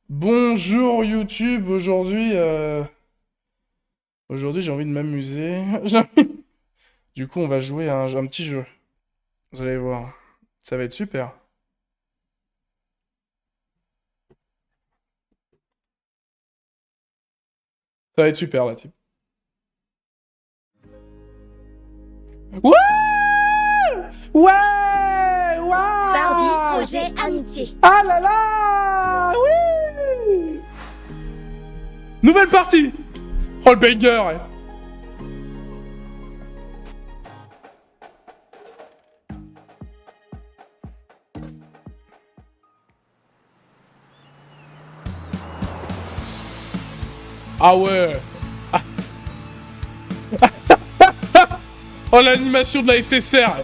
Bonjour YouTube, aujourd'hui j'ai envie de m'amuser. Du coup on va jouer à un petit jeu. Vous allez voir, ça va être super. Ça va être super là, type. Ouais! Ouais! Barbie, Waouh! projet amitié. Ah là là! Oui! Nouvelle partie! Oh le banger! Ouais. Ah ouais! Oh l'animation de la SSR!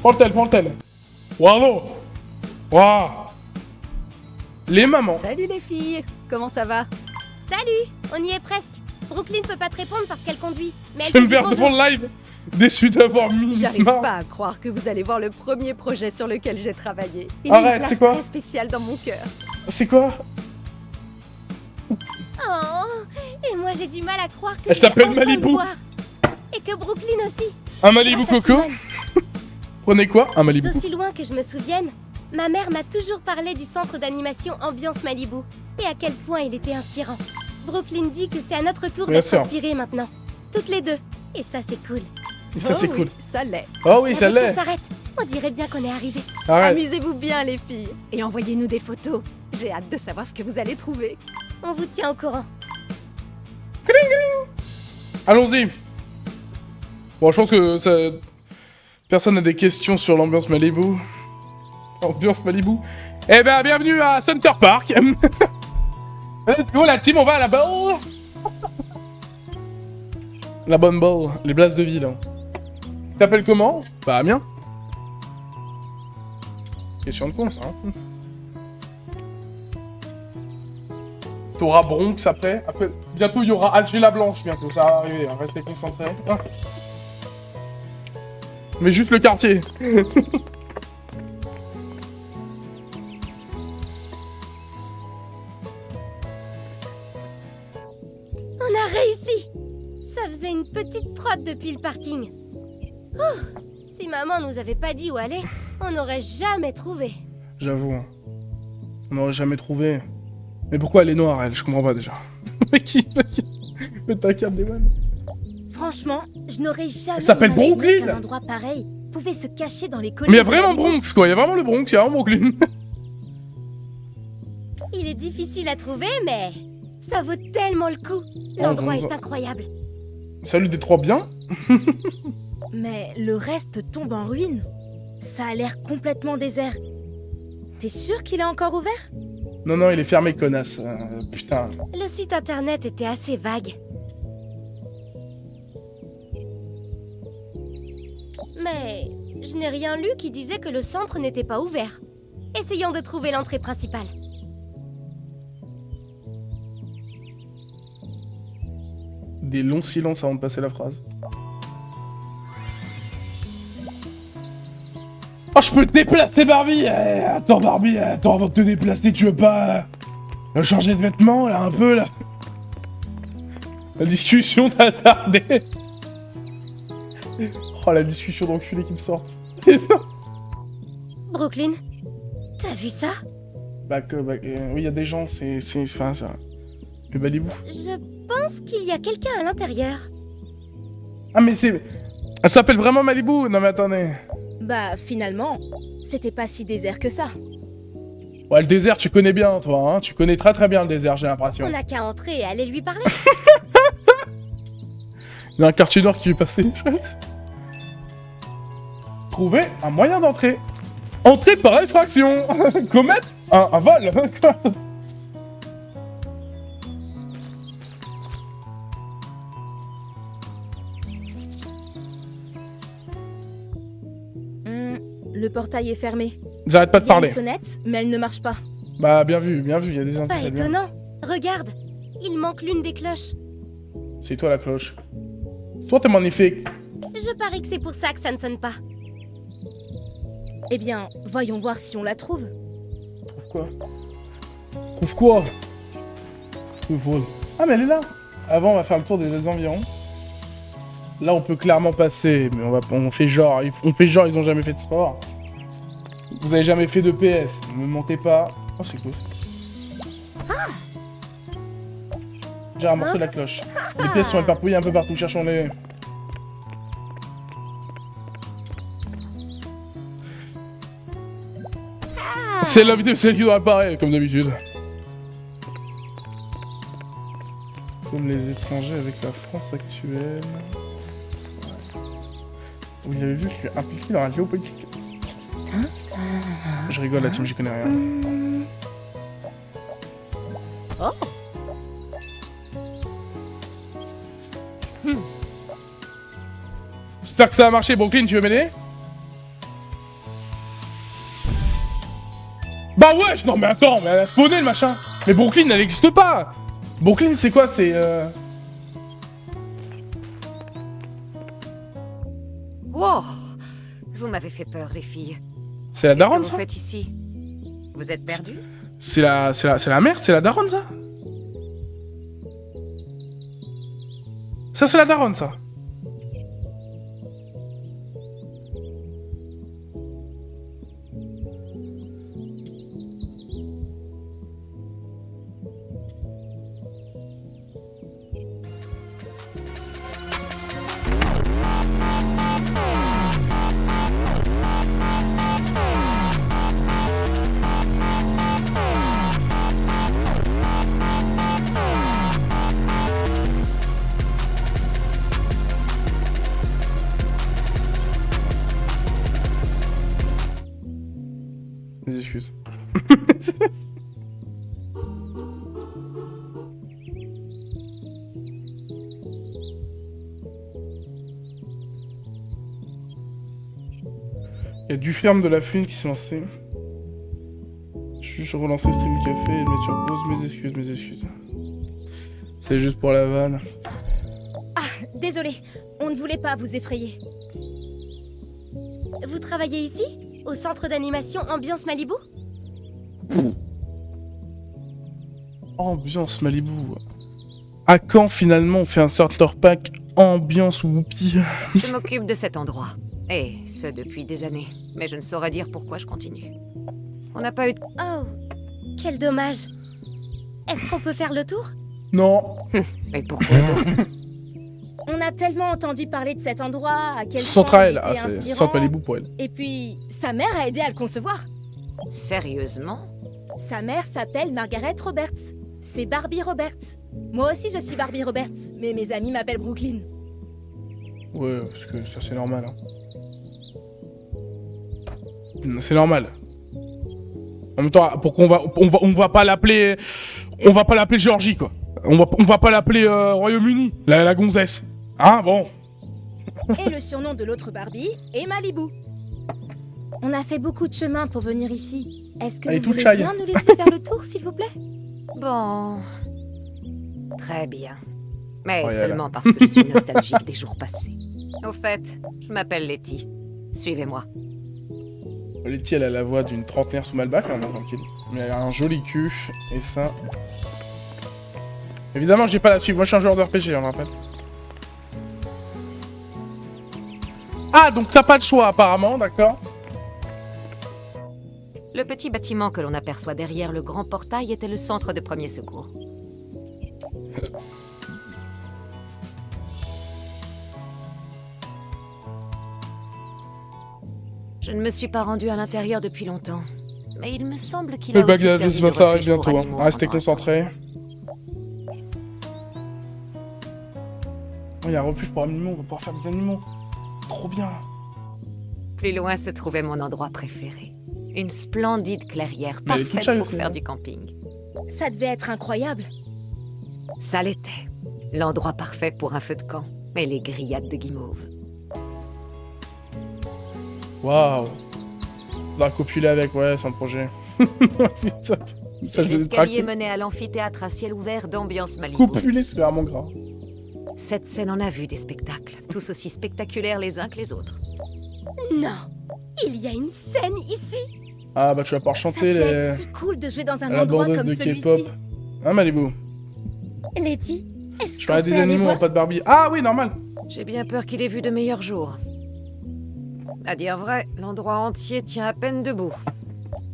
Prends le tel. Bravo! Waouh! Les mamans. Salut les filles, comment ça va? Salut, on y est presque. Brooklyn peut pas te répondre parce qu'elle conduit, mais elle Je vais te me dit faire bonjour. devant le live. Déçu d'avoir mis J'arrive Smart. pas à croire que vous allez voir le premier projet sur lequel j'ai travaillé. Il Arrête, a une c'est place quoi très spéciale dans mon cœur. C'est quoi? Oh, et moi j'ai du mal à croire que Elle je vais s'appelle enfin Malibu. le voir. Et que Brooklyn aussi. Un Malibu Grâce à Coco. Simone. Prenez quoi? Un Malibu. D'aussi loin que je me souvienne, ma mère m'a toujours parlé du centre d'animation Ambiance Malibu et à quel point il était inspirant. Brooklyn dit que c'est à notre tour Bien d'être sûr. inspirés maintenant. Toutes les deux. Et ça c'est cool. Et ça c'est Oh cool. oui, ça l'est. Oh oui, La ça voiture l'est. s'arrête. On dirait bien qu'on est arrivé. Arrête. Amusez-vous bien les filles. Et envoyez-nous des photos. J'ai hâte de savoir ce que vous allez trouver. On vous tient au courant. Allons-y. Bon, je pense que ça... personne n'a des questions sur l'ambiance Malibu. Ambiance Malibu. Eh ben, bienvenue à Center Park. Let's go la team, on va à la balle. La bonne balle, les places de ville. Tu t'appelles comment? Bah, Amiens. Question de con, ça. Hein. T'auras Bronx après. Bientôt, il y aura Alger la Blanche, bientôt. Ça va arriver, hein. Restez concentrés. Ah. Mais juste le quartier. On a réussi. Ça faisait une petite trotte depuis le parking. Oh, si maman nous avait pas dit où aller, on n'aurait jamais trouvé. J'avoue. Hein. On n'aurait jamais trouvé. Mais pourquoi elle est noire, elle? Je comprends pas déjà. Mais qui? Mais ta carte des vannes. Franchement, je n'aurais jamais Elle s'appelle imaginé Brooklyn. qu'un endroit pareil pouvait se cacher dans les Mais collines. il y a de vraiment Malibu. Bronx, quoi. Il y a vraiment le Bronx, il y a vraiment Brooklyn. Il est difficile à trouver, mais ça vaut tellement le coup. L'endroit Oh, est incroyable. Salut Détroit bien. Mais le reste tombe en ruine. Ça a l'air complètement désert. T'es sûr qu'il est encore ouvert? Non, non, il est fermé, connasse. Putain. Le site internet était assez vague. Mais je n'ai rien lu qui disait que le centre n'était pas ouvert. Essayons de trouver l'entrée principale. Des longs silences avant de passer la phrase. Oh, je peux te déplacer, Barbie. Attends, Barbie, attends, avant de te déplacer, tu veux pas changer de vêtements, là, un peu, là? La discussion t'a tardé. Oh, la discussion d'enculé qui me sort. Brooklyn, t'as vu ça? Oui, il y a des gens, enfin, ça... Le Malibu. Je pense qu'il y a quelqu'un à l'intérieur. Ah, mais c'est... Elle s'appelle vraiment Malibu. Non, mais attendez. Bah finalement, c'était pas si désert que ça. Ouais, le désert, tu connais bien, toi, hein. Tu connais très très bien le désert, j'ai l'impression. On n'a qu'à entrer et aller lui parler. Il y a un quartier nord qui lui passait. Trouver un moyen d'entrer. Entrer par effraction. Commettre un vol. Le portail est fermé. Ils arrêtent pas de Il y a une parler. sonnette, mais elle ne marche pas. Bah, bien vu, il y a des indices. Pas c'est bien. étonnant. Regarde, il manque l'une des cloches. C'est toi la cloche. Toi, t'es magnifique. Je parie que c'est pour ça que ça ne sonne pas. Eh bien, voyons voir si on la trouve. Trouve quoi? Trouve quoi? Trouve vol. Ah, mais elle est là. Avant, on va faire le tour des environs. Là, on peut clairement passer, mais on fait genre, ils ont jamais fait de sport. Vous avez jamais fait de PS, ne me mentez pas. Oh, c'est cool. J'ai ramassé la cloche. Les pièces sont éparpillées un peu partout, cherchons-les. C'est l'invité, c'est elle qui doit apparaître, comme d'habitude. Comme les étrangers avec la France actuelle. Vous avez vu que je suis impliqué dans la géopolitique. Je rigole, la team, j'y connais rien. Oh. J'espère que ça a marché. Brooklyn, tu veux m'aider? Bah wesh, non mais attends, mais elle a spawné le machin. Mais Brooklyn, elle n'existe pas. Brooklyn, c'est quoi? C'est Wow. Vous m'avez fait peur, les filles. C'est la Qu'est-ce que daronne, vous ça? faites ici? Vous êtes perdus? C'est la mère, c'est la daronne, ça? Ça, c'est la daronne, ça. Mes excuses. Il y a du ferme de la fune qui s'est lancé. Je relancer Stream Café et mettre sur pause. Mes excuses. C'est juste pour la vanne. Désolé, on ne voulait pas vous effrayer. Vous travaillez ici? Au centre d'animation Ambiance Malibu? Ambiance Malibu. À quand finalement on fait un starter pack ambiance Whoopi? Je m'occupe de cet endroit. Et ce depuis des années. Mais je ne saurais dire pourquoi je continue. On n'a pas eu de... Oh, quel dommage. Est-ce qu'on peut faire le tour? Non. Mais pourquoi donc? On a tellement entendu parler de cet endroit, à quel point Centre il elle, était c'est inspirant. Centre Malibu pour elle. Et puis, sa mère a aidé à le concevoir. Sérieusement? Sa mère s'appelle Margaret Roberts. C'est Barbie Roberts. Moi aussi, je suis Barbie Roberts, mais mes amis m'appellent Brooklyn. Ouais, parce que ça c'est normal. Hein. C'est normal. En même temps, pourquoi on va pas l'appeler, on va pas l'appeler Géorgie quoi. On va pas l'appeler Royaume-Uni, la gonzesse. Hein, bon. Et le surnom de l'autre Barbie est Malibu. On a fait beaucoup de chemin pour venir ici. Est-ce que Elle est vous toute voulez shy. bien nous laisser faire le tour, s'il vous plaît? Bon... Très bien. Mais Oh, seulement parce que je suis nostalgique des jours passés. Au fait, je m'appelle Letty. Suivez-moi. Letty, elle a la voix d'une trentenaire sous Malbec, hein, tranquille. Mais elle a un joli cul, et ça... Évidemment, j'ai pas la suivre. Moi, je suis un joueur de RPG, on le rappelle. Ah, donc t'as pas de choix, apparemment, d'accord. Le petit bâtiment que l'on aperçoit derrière le grand portail était le centre de premier secours. Je ne me suis pas rendue à l'intérieur depuis longtemps, mais il me semble qu'il a Le aussi bagage servi de va s'arrêter refuge pour bientôt. animaux Hein. Restez pendant un temps. concentrés. Il y a un refuge pour animaux, on va pouvoir faire des animaux. Trop bien. Plus loin se trouvait mon endroit préféré. Une splendide clairière Mais elle est toute parfaite shy pour aussi, faire hein. du camping. Ça devait être incroyable. Ça l'était. L'endroit parfait pour un feu de camp et les grillades de guimauve. Waouh. On va copuler avec, ouais, c'est un projet. Putain. Ça Les se escaliers traque. menaient à l'amphithéâtre à ciel ouvert d'ambiance Malibu. Copuler, c'est vraiment gras. Cette scène en a vu des spectacles, tous aussi spectaculaires les uns que les autres. Non, il y a une scène ici. Ah bah tu vas pouvoir Ça chanter devait les... être si cool de jouer dans un la endroit bandeuse comme de celui-ci. K-pop. Hein Malibu? Lady, est-ce Je qu'on parlais peut des aller animaux, voir? pas de Barbie. Ah oui, normal. J'ai bien peur qu'il ait vu de meilleurs jours. À dire vrai, l'endroit entier tient à peine debout.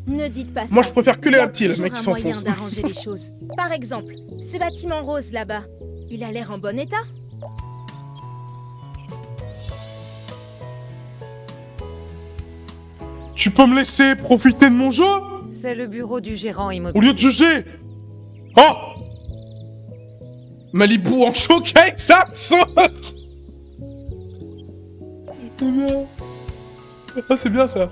Ne dites pas ça. Moi je préfère que les Il y a reptiles, toujours mec qui un moyen s'enfoncent. d'arranger les choses. Par exemple, ce bâtiment rose là-bas, il a l'air en bon état. Tu peux me laisser profiter de mon jeu C'est le bureau du gérant au immobilier. lieu de juger. Oh Malibu en showcase, ça sort. C'est bien. Ah c'est bien ça.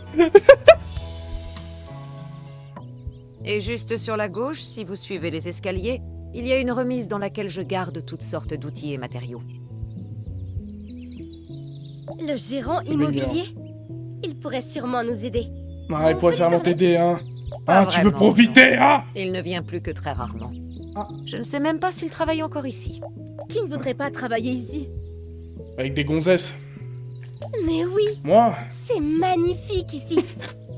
Et juste sur la gauche, si vous suivez les escaliers, il y a une remise dans laquelle je garde toutes sortes d'outils et matériaux. Le gérant C'est mignon. immobilier? Il pourrait sûrement nous aider. Ah, il pourrait sûrement t'aider, hein. Pas Ah, tu veux vraiment, profiter, hein. Il ne vient plus que très rarement. Ah. Je ne sais même pas s'il travaille encore ici. Qui ne voudrait pas travailler ici? Avec des gonzesses. Mais oui, Moi c'est magnifique ici.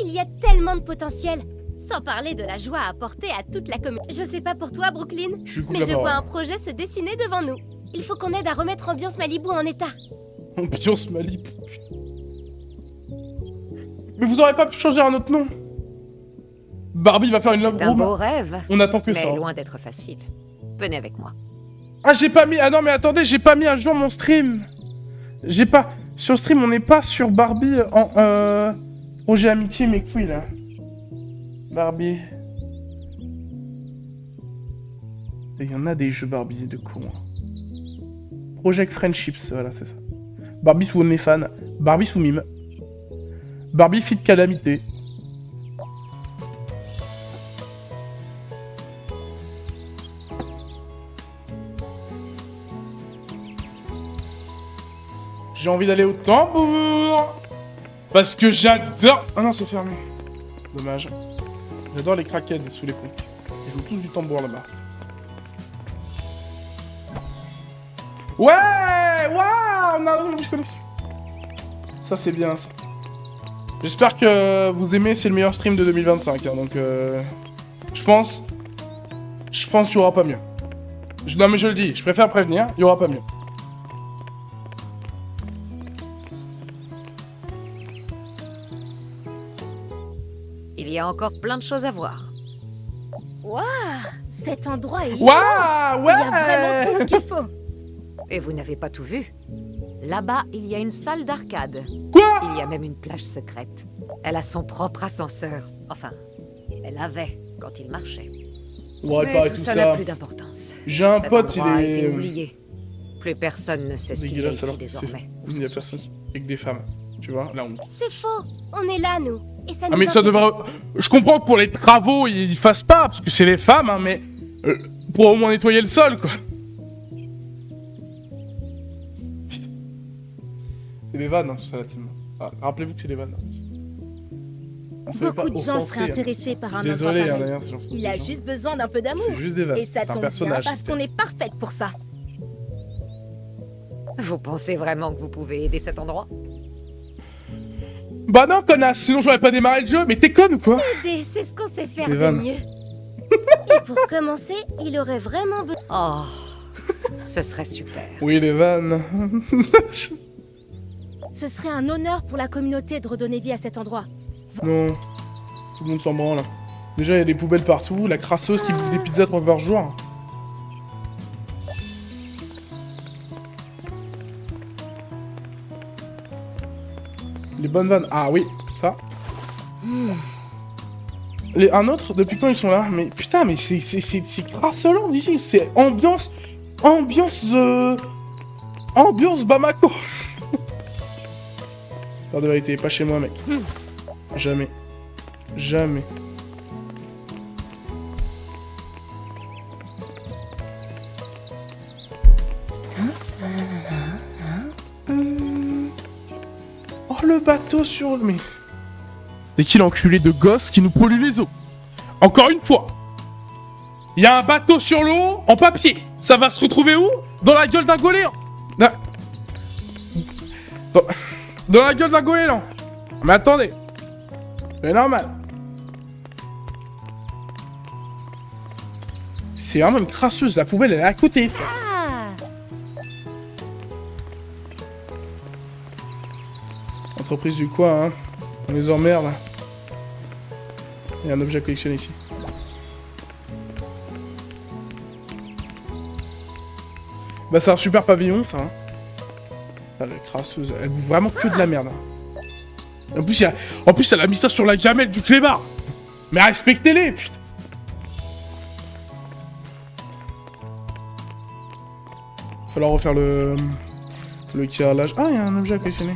Il y a tellement de potentiel. Sans parler de la joie à apporter à toute la commune. Je sais pas pour toi, Brooklyn, Je lui coupe mais la je parole. vois un projet se dessiner devant nous. Il faut qu'on aide à remettre Ambiance Malibu en état. Ambiance Malibu. Mais vous aurez pas pu changer un autre nom? Barbie va faire une love C'est un beau room. rêve, On attend que ça. mais loin d'être facile. Venez avec moi. Ah, j'ai pas mis... Ah non, mais attendez, j'ai pas mis à jour mon stream. J'ai pas... Sur stream, on n'est pas sur Barbie en... Projet Amitié, mes couilles, là. Barbie. Il y en a des jeux Barbie, de con. Project Friendships, voilà, c'est ça. Barbie sous mes fans. Barbie sous mime. Barbie fit calamité. J'ai envie d'aller au tambour. Parce que j'adore... Ah non, c'est fermé. Dommage. J'adore les crackheads sous les ponts. Ils jouent tous du tambour là-bas. Ouais. Waouh, on a une nouvelle connexion. Ça, c'est bien, ça. J'espère que vous aimez, c'est le meilleur stream de 2025. Hein, donc, je pense qu'il y aura pas mieux. Non, mais je le dis, je préfère prévenir, il y aura pas mieux. Il y a encore plein de choses à voir. Waouh! Cet endroit est immense! Waouh, ouais. Il y a vraiment tout ce qu'il faut. Et vous n'avez pas tout vu. Là-bas, il y a une salle d'arcade. Quoi? Il y a même une plage secrète. Elle a son propre ascenseur. Enfin, elle avait quand il marchait. Ouais, Mais pas tout tout ça ça. n'a plus d'importance. J'ai un Cet pote, il endroit a été est... oublié. Plus personne ne sait ce qu'il y a dégueulasse ici alors que désormais. c'est... Il y a personne. Avec des femmes. Tu vois, la honte. C'est faux. On est là, nous. Et ça Ah nous mais ça devrait... intéresse. Je comprends que pour les travaux, ils fassent pas, parce que c'est les femmes, hein, mais... pour au moins nettoyer le sol, quoi. Putain. C'est des vannes, hein, tout ça, la team. Ah, rappelez-vous que c'est des vannes. On se fait Beaucoup pas de gens offenser, seraient hein. intéressés par un Désolé, endroit hein, pareil. d'ailleurs, c'est gentil. Il a juste besoin d'un peu d'amour. C'est juste des vannes. Et ça C'est un tombe bien personnage. parce qu'on est parfaite pour ça. Vous pensez vraiment que vous pouvez aider cet endroit? Bah non, connasse, sinon j'aurais pas démarré le jeu, mais t'es conne ou quoi? Aider, c'est ce qu'on sait faire Des de vannes. mieux. Et pour commencer, il aurait vraiment besoin... Oh, ce serait super. Oui, les vannes. Ce serait un honneur pour la communauté de redonner vie à cet endroit. Non, tout le monde s'en branle. Déjà, il y a des poubelles partout, la crasseuse qui bouffe des pizzas 3 fois par jour. Les bonnes vannes. Ah oui, ça. Un autre, depuis quand ils sont là? Mais putain, mais c'est crasselant d'ici. C'est ambiance... Ambiance Bamako. Pas de vérité, pas chez moi, mec. Jamais. Jamais. Oh, le bateau sur le... Mais... C'est qui l'enculé de gosse qui nous pollue les eaux? Encore une fois. Il y a un bateau sur l'eau en papier. Ça va se retrouver où? Dans la gueule d'un goéland. Dans la gueule d'un goéland. Mais attendez. C'est normal. C'est vraiment une crasseuse. La poubelle, elle est à côté. Ah, Entreprise du quoi, hein. On les emmerde. Il y a un objet à collectionner ici. Bah c'est un super pavillon ça. Hein. Ah, la crasseuse, elle bouffe vraiment que de la merde. Hein. En plus, elle a mis ça sur la gamelle du clébard. Mais respectez-les, putain. Il va falloir refaire le carrelage. Ah, il y a un objet à collectionner.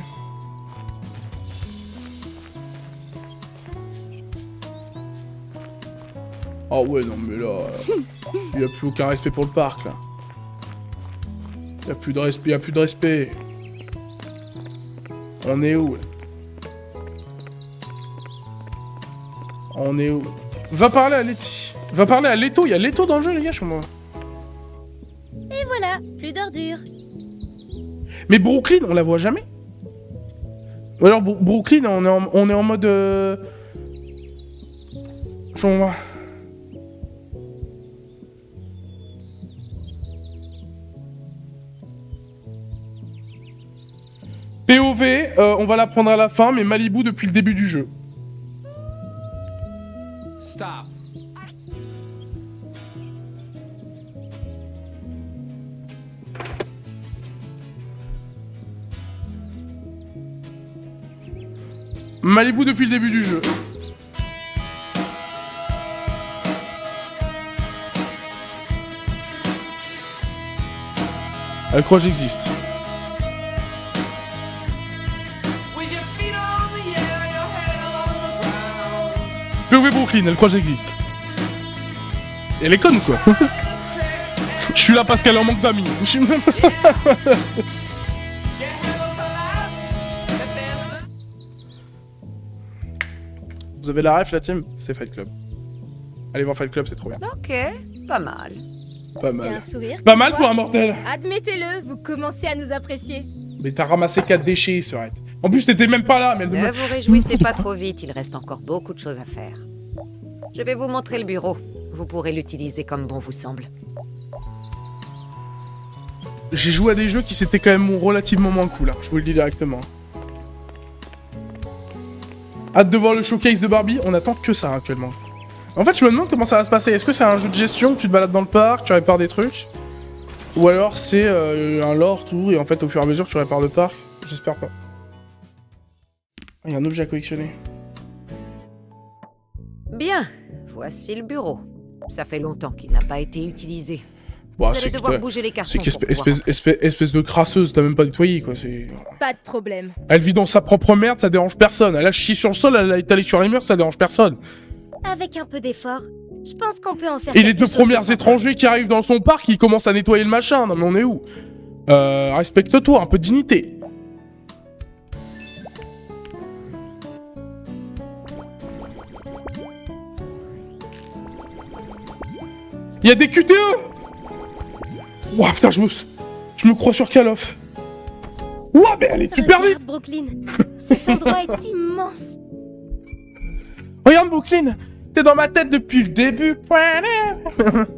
Oh ouais, non mais là... Il n'y a plus aucun respect pour le parc, là. Il n'y a plus de respect, il n'y a plus de respect. On est où, là? On est où? Va parler à Letty. Va parler à Leto, il y a Leto dans le jeu, les gars, chez moi. et voilà, plus d'ordures. Mais Brooklyn, on la voit jamais? Ou alors Brooklyn, on est en mode... Je vois. POV, on va la prendre à la fin, mais Malibu depuis le début du jeu. Stop. Malibu depuis le début du jeu. Elle croit que j'existe. With your feet on the air, your head on the ground. POV Brooklyn, elle croit que j'existe. Elle est conne, quoi. Je suis là parce qu'elle en manque d'amis. Get hell of a laughs, but there's no... Vous avez la ref, la team? C'est Fight Club. Allez voir Fight Club, c'est trop bien. Ok, pas mal. Pas C'est mal. un sourire. Pas que mal je pour vois. un mortel. Admettez-le, vous commencez à nous apprécier. Mais t'as ramassé 4 déchets, Serette. En plus, t'étais même pas là, mais... Ne vous réjouissez pas trop vite, il reste encore beaucoup de choses à faire. Je vais vous montrer le bureau. Vous pourrez l'utiliser comme bon vous semble. J'ai joué à des jeux qui s'étaient quand même relativement moins cool, hein. Je vous le dis directement. Hâte de voir le showcase de Barbie, on attend que ça actuellement. En fait, je me demande comment ça va se passer. Est-ce que c'est un jeu de gestion, tu te balades dans le parc, tu répares des trucs? Ou alors c'est un lore, tout, et en fait, au fur et à mesure, tu répares le parc? J'espère pas. Il y a un objet à collectionner. Bien, voici le bureau. Ça fait longtemps qu'il n'a pas été utilisé. Bah, Vous allez devoir bouger les cartons c'est pour pouvoir entrer. espèce de crasseuse, t'as même pas nettoyé, quoi. C'est... Pas de problème. Elle vit dans sa propre merde, ça dérange personne. Elle a chié sur le sol, elle a étalé sur les murs, ça dérange personne. Avec un peu d'effort, je pense qu'on peut en faire Et les quelque deux chose premiers de sympa. étrangers qui arrivent dans son parc, ils commencent à nettoyer le machin. Non mais on est où? Respecte-toi, un peu de dignité. Y'a des QTE! Ouah putain, je me crois sur Call of. Ouah, mais elle est super vite! Regarde, Brooklyn, cet endroit est immense. Regarde, Brooklyn! T'es dans ma tête depuis le début.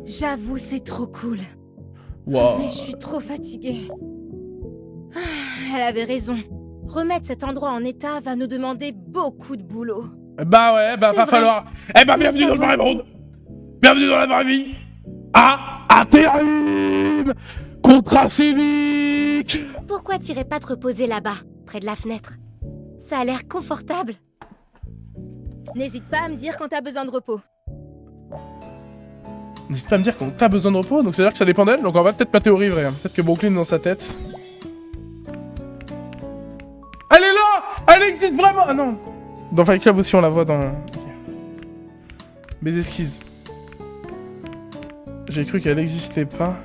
J'avoue, c'est trop cool. Wow. Mais je suis trop fatiguée. Ah, elle avait raison. Remettre cet endroit en état va nous demander beaucoup de boulot. Bah ouais, bah C'est va vrai. falloir... Eh bah Nous bienvenue dans le savons. vrai monde. Bienvenue dans la vraie vie. À intérim. Contrat civique. Pourquoi t'irais pas te reposer là-bas, près de la fenêtre? Ça a l'air confortable. N'hésite pas à me dire quand t'as besoin de repos. N'hésite pas à me dire quand t'as besoin de repos, donc c'est-à-dire que ça dépend d'elle, donc on va peut-être pas théorie vraie. Hein. Peut-être que Brooklyn dans sa tête. Elle est là. Elle existe vraiment. Ah non. Dans Fight Club aussi on la voit dans... Ok. Mes esquisses. J'ai cru qu'elle existait pas.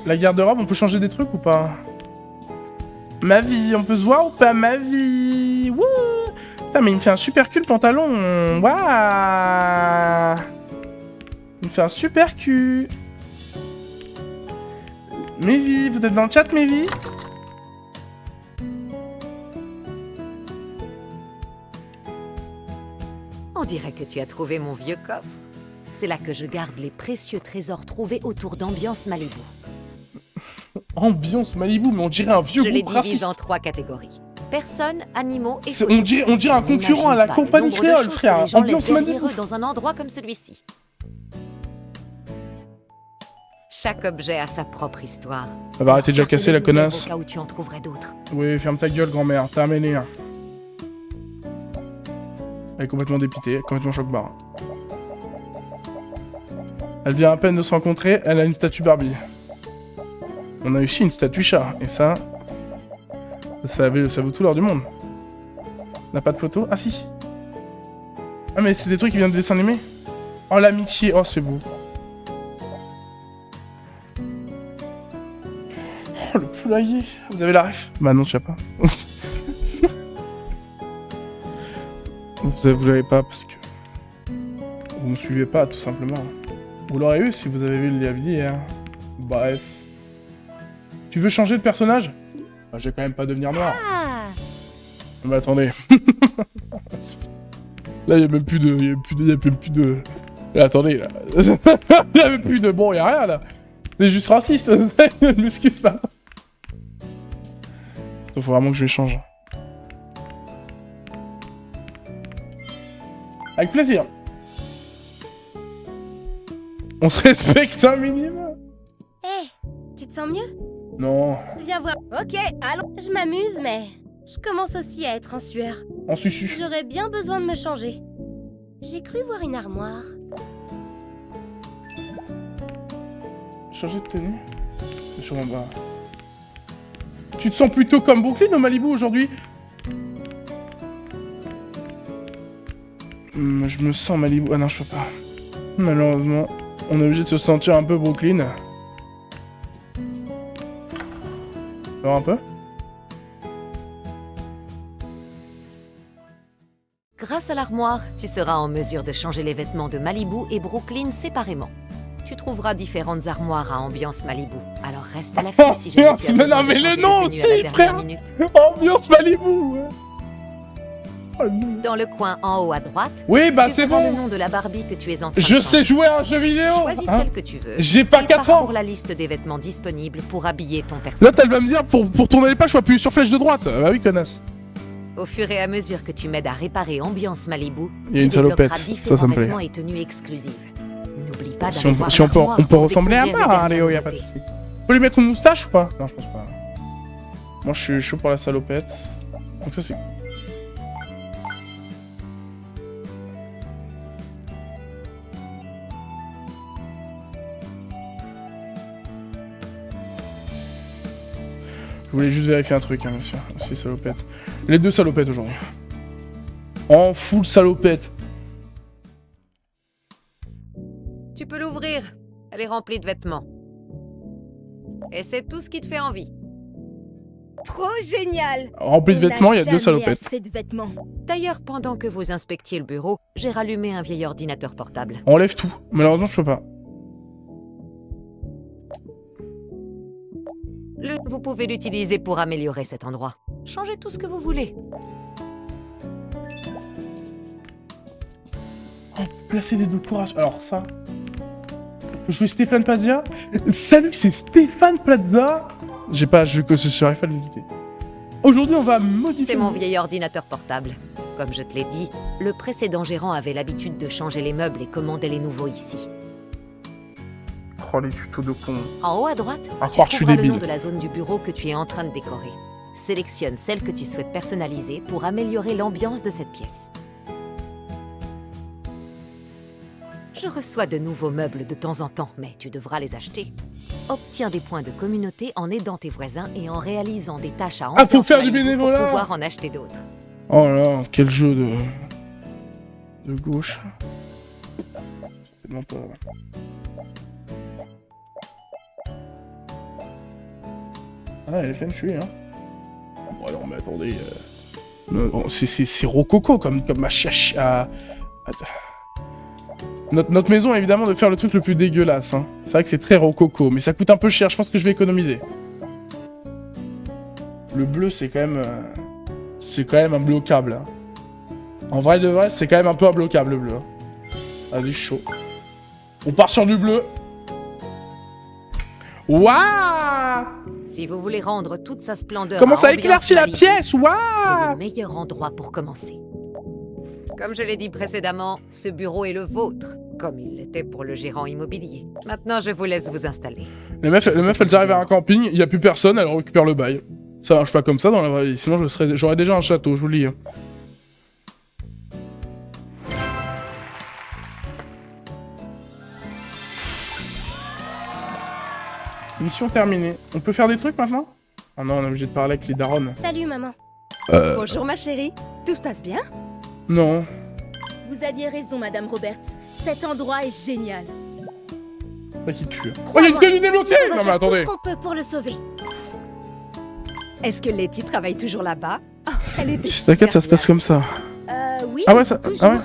La garde-robe, on peut changer des trucs ou pas? Ma vie, on peut se voir ou pas? Ma vie. Wouh. Putain, mais il me fait un super cul le pantalon. Waouh. Il me fait un super cul. Mes vies, vous êtes dans le chat, mes vies? On dirait que tu as trouvé mon vieux coffre. C'est là que je garde les précieux trésors trouvés autour d'Ambiance Malibu. Ambiance Malibu, mais on dirait un vieux Je les groupe divise raciste. en 3 catégories. Personnes, animaux et C'est- photos. on dirait un Tu concurrent à la n'imagines pas le compagnie nombre de créole, choses que frère. les gens Ambiance laissent derrière Malibu. eux dans un endroit comme celui-ci. Chaque objet a sa propre histoire. Elle va arrêter de jacasser la Gardez-les ouverts connasse. Au cas où tu en trouverais d'autres. Oui, ferme ta gueule, grand-mère. T'as amené un. Elle est complètement dépitée, complètement choc-barre. Elle vient à peine de se rencontrer, elle a une statue Barbie. On a aussi une statue chat, et ça vaut tout l'or du monde. On n'a pas de photo? Ah si. Ah mais c'est des trucs qui viennent de dessin animé. Oh l'amitié, oh c'est beau. Oh le poulailler. Vous avez la ref? Bah non, je sais pas. Vous l'avez pas parce que vous me suivez pas tout simplement. Vous l'aurez eu si vous avez vu la vidéo hier. Bref. Tu veux changer de personnage? Bah, je vais quand même pas devenir noir. Ah, Mais attendez. Là, il y a même plus de... Là, attendez, là. Il y a même plus de... Bon, il y a rien, là. C'est juste raciste. Ne m'excuse pas. Il faut vraiment que je les change. Avec plaisir. On se respecte un minimum. Hé, tu te sens mieux? Non. Viens voir. ok, allons. Je m'amuse, mais je commence aussi à être en sueur. En susu. J'aurais bien besoin de me changer. J'ai cru voir une armoire. Changer de tenue? C'est sûrement pas. Tu te sens plutôt comme Brooklyn au Malibu aujourd'hui? Je me sens Malibu. Ah non, je peux pas. Malheureusement, on est obligé de se sentir un peu Brooklyn. Alors un peu? Grâce à l'armoire, tu seras en mesure de changer les vêtements de Malibu et Brooklyn séparément. Tu trouveras différentes armoires à Ambiance Malibu. Alors reste à l'affût si jamais tu as Mais besoin non, de mais le changer nom de tenue à la aussi, dernière frère. minute. Ambiance Malibu ouais. Oh, non. Dans le coin en haut à droite, Oui, bah tu c'est verras bon. le nom de la Barbie que tu es en train Je de sais changer. jouer à un jeu vidéo. Choisis hein. celle que tu veux. J'ai pas et 4 ans. parcours la liste des vêtements disponibles pour habiller ton Là, personnage. elle va me dire pour tourner les pages, faut appuyer sur flèche de droite. Bah oui, connasse. Au fur et à mesure que tu m'aides à réparer Ambiance Malibu, Il y a une tu salopette. débloqueras Ça me différents plaît. vêtements et tenues exclusives. N'oublie pas Si d'aller on, voir si on peut, l'armoire on peut pour ressembler à découvrir un les bar, dernières Léo, y a pas de nouveautés. soucis. On peut lui mettre une moustache ou pas? Non, je pense pas. Moi, je suis chaud pour la salopette. Donc ça, c'est... Je voulais juste vérifier un truc, hein, bien sûr. C'est salopette. Les deux salopettes aujourd'hui. En full salopette. Tu peux l'ouvrir. Elle est remplie de vêtements. Et c'est tout ce qui te fait envie. Trop génial. Rempli de On n'a vêtements, il y a deux jamais salopettes. assez de vêtements. D'ailleurs, pendant que vous inspectiez le bureau, j'ai rallumé un vieil ordinateur portable. On enlève tout. Malheureusement, je peux pas. Vous pouvez l'utiliser pour améliorer cet endroit. Changez tout ce que vous voulez. Oh, placer des décorations. Alors ça... On peut jouer Stéphane Plaza. Salut, c'est Stéphane Plaza. Je n'arrive pas à le modifier. Aujourd'hui, on va modifier... C'est mon vieil ordinateur portable. Comme je te l'ai dit, le précédent gérant avait l'habitude de changer les meubles et commandait les nouveaux ici. Oh, les tutos de con. En haut à droite, À tu croire que je suis trouveras le débile. nom de la zone du bureau que tu es en train de décorer. Sélectionne celle que tu souhaites personnaliser pour améliorer l'ambiance de cette pièce. Je reçois de nouveaux meubles de temps en temps, mais tu devras les acheter. Obtiens des points de communauté en aidant tes voisins et en réalisant des tâches à Ah, faut Ambiance faire du Malibu bénévolat. pour pouvoir en acheter d'autres. Oh là, quel jeu de gauche. C'est tellement pas... Ah, elle est fun, je suis, hein. Bon, alors, mais attendez... non, c'est rococo, comme ma chache à... Notre maison, évidemment, de faire le truc le plus dégueulasse, hein. C'est vrai que c'est très rococo, mais ça coûte un peu cher, je pense que je vais économiser. Le bleu, c'est quand même... c'est quand même un bleu au câble, hein. En vrai de vrai, c'est quand même un peu imbloquable le bleu. Hein. Allez, chaud. On part sur du bleu. Waouh! Si vous voulez rendre toute sa splendeur Comment à ça ambiance éclaircit la Malibu, pièce? c'est le Waouh! meilleur endroit pour commencer. Comme je l'ai dit précédemment, ce bureau est le vôtre, comme il l'était pour le gérant immobilier. Maintenant, je vous laisse vous installer. Les meufs, elles arrivent à un camping, il n'y a plus personne, elles récupèrent le bail. Ça marche pas comme ça dans la vraie vie, sinon j'aurais déjà un château, je vous le dis. Hein. Mission terminée. On peut faire des trucs maintenant? Oh non, on est obligé de parler avec les darons. Salut, maman. Bonjour ma chérie, tout se passe bien? Non. Vous aviez raison, Madame Roberts. Cet endroit est génial. Pas qui tue. Oh, il y a une tenue débloquée! On va Non mais faire tout attendez. ce qu'on peut pour le sauver. Est-ce que Letty travaille toujours là-bas? Oh, elle était T'inquiète, ça se passe comme ça. Oui, Ah ouais, ça... toujours. Ah ouais.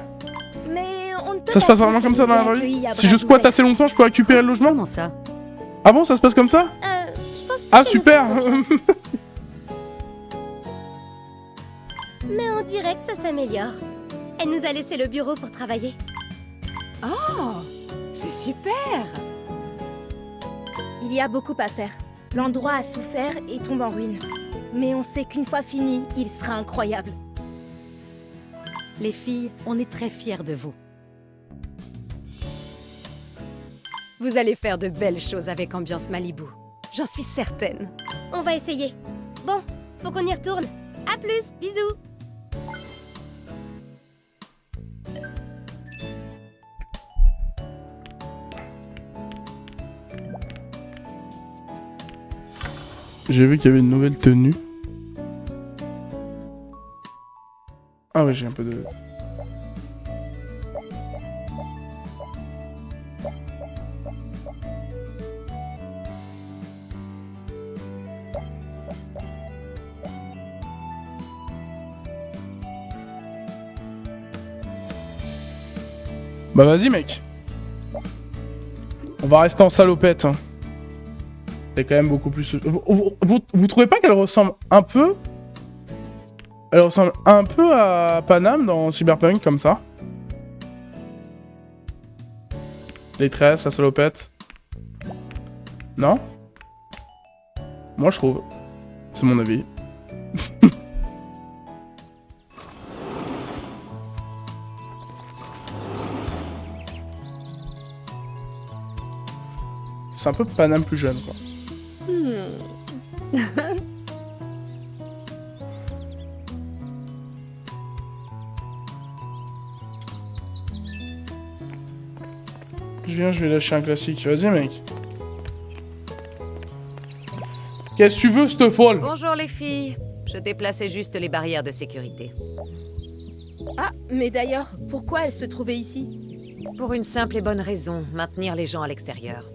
Mais on ne peut Ça se pas passe dire vraiment comme qu'elle ça dans nous la a vraie accueillis vie? à Si je bras squatte ouverts. assez longtemps, je peux récupérer le logement? Comment ça? Ah bon, ça se passe comme ça? Je pense pas Ah qu'elle nous super! fasse confiance. Mais on dirait que ça s'améliore. Elle nous a laissé le bureau pour travailler. Oh, c'est super! Il y a beaucoup à faire. L'endroit a souffert et tombe en ruine. Mais on sait qu'une fois fini, il sera incroyable. Les filles, on est très fiers de vous. Vous allez faire de belles choses avec Ambiance Malibu. J'en suis certaine. On va essayer. Bon, faut qu'on y retourne. À plus, bisous. J'ai vu qu'il y avait une nouvelle tenue. Ah ouais, j'ai un peu de... Bah vas-y mec. On va rester en salopette. Hein. C'est quand même beaucoup plus... Vous trouvez pas qu'elle ressemble un peu... Elle ressemble un peu à Panam dans Cyberpunk, comme ça? Les tresses, la salopette. Non? Moi je trouve. C'est mon avis. C'est un peu Panam plus jeune, quoi. Je vais lâcher un classique. Vas-y, mec. Qu'est-ce que tu veux, cette folle? Bonjour les filles. Je déplaçais juste les barrières de sécurité. Ah, mais d'ailleurs, pourquoi elle se trouvait ici? Pour une simple et bonne raison, maintenir les gens à l'extérieur.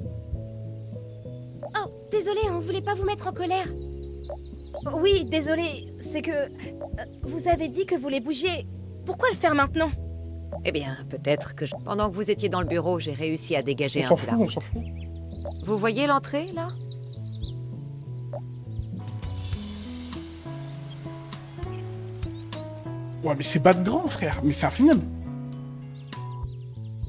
Oh, désolé, on voulait pas vous mettre en colère. Oui, désolé, c'est que... vous avez dit que vous les bougiez. Pourquoi le faire maintenant? Eh bien, peut-être que pendant que vous étiez dans le bureau, j'ai réussi à dégager On un s'en peu fout, la on route. s'en fout. Vous voyez l'entrée, là? Ouais, mais c'est pas de grand, frère. Mais c'est infinable.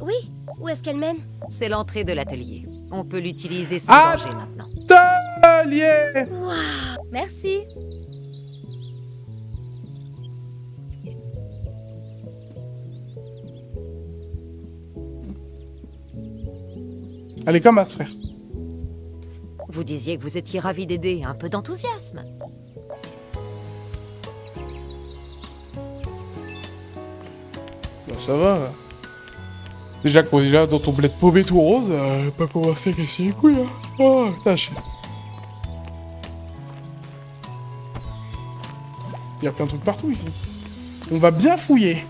Oui, où est-ce qu'elle mène? C'est l'entrée de l'atelier. On peut l'utiliser sans danger maintenant. Atelier! Merci. Elle est comme as, frère. Vous disiez que vous étiez ravi d'aider, un peu d'enthousiasme. Bah, ça va. Déjà qu'on est là dans ton bled paumé tout rose, pas commencer à casser les couilles, hein. Oh, tâche. Il y a plein de trucs partout ici. On va bien fouiller.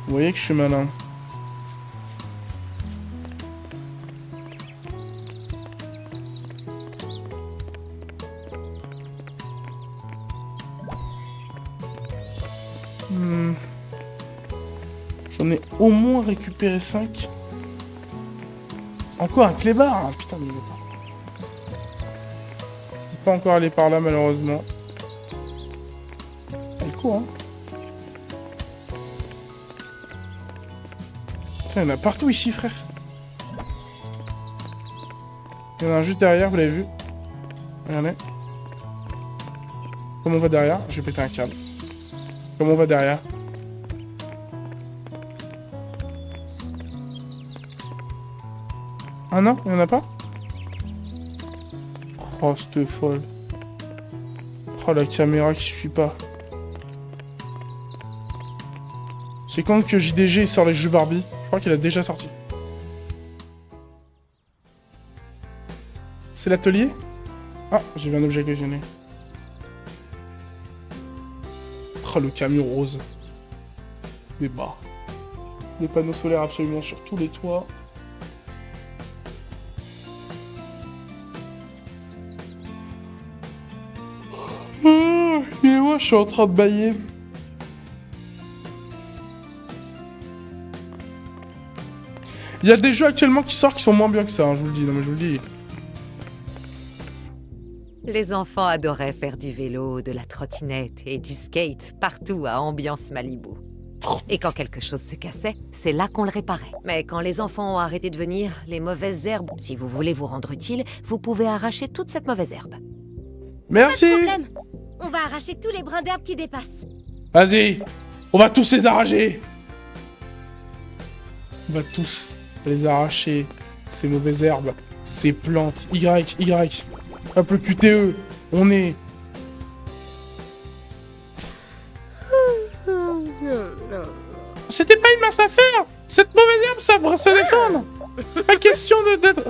Vous voyez que je suis malin. J'en ai au moins récupéré 5. Encore un clébard, hein. Putain, mais il est pas encore allé par là malheureusement. court, hein. Il y en a partout ici, frère. Il y en a un juste derrière, vous l'avez vu. Regardez. Comment on va derrière? Je vais péter un câble. Comment on va derrière? Ah non, il y en a pas? Oh, c'était folle. Oh, la caméra qui suit pas. C'est quand que JDG sort les jeux Barbie? Je crois qu'il a déjà sorti. C'est l'atelier? Ah, j'ai vu un objet occasionné. Oh, le camion rose. Des barres. Des panneaux solaires absolument sur tous les toits. Et moi, je suis en train de bailler. Il y a des jeux actuellement qui sortent qui sont moins bien que ça, hein, je vous le dis. Non, mais je vous le dis. Les enfants adoraient faire du vélo, de la trottinette et du skate partout à Ambiance Malibu. Et quand quelque chose se cassait, c'est là qu'on le réparait. Mais quand les enfants ont arrêté de venir, les mauvaises herbes, si vous voulez vous rendre utile, vous pouvez arracher toute cette mauvaise herbe. Merci. Pas de problème. On va arracher tous les brins d'herbe qui dépassent. Vas-y, on va tous les arracher. On va tous les arracher. Ces mauvaises herbes, ces plantes. Y. Hop, le QTE. On est... C'était pas une mince affaire. Cette mauvaise herbe, ça va se défendre. Pas question d'être...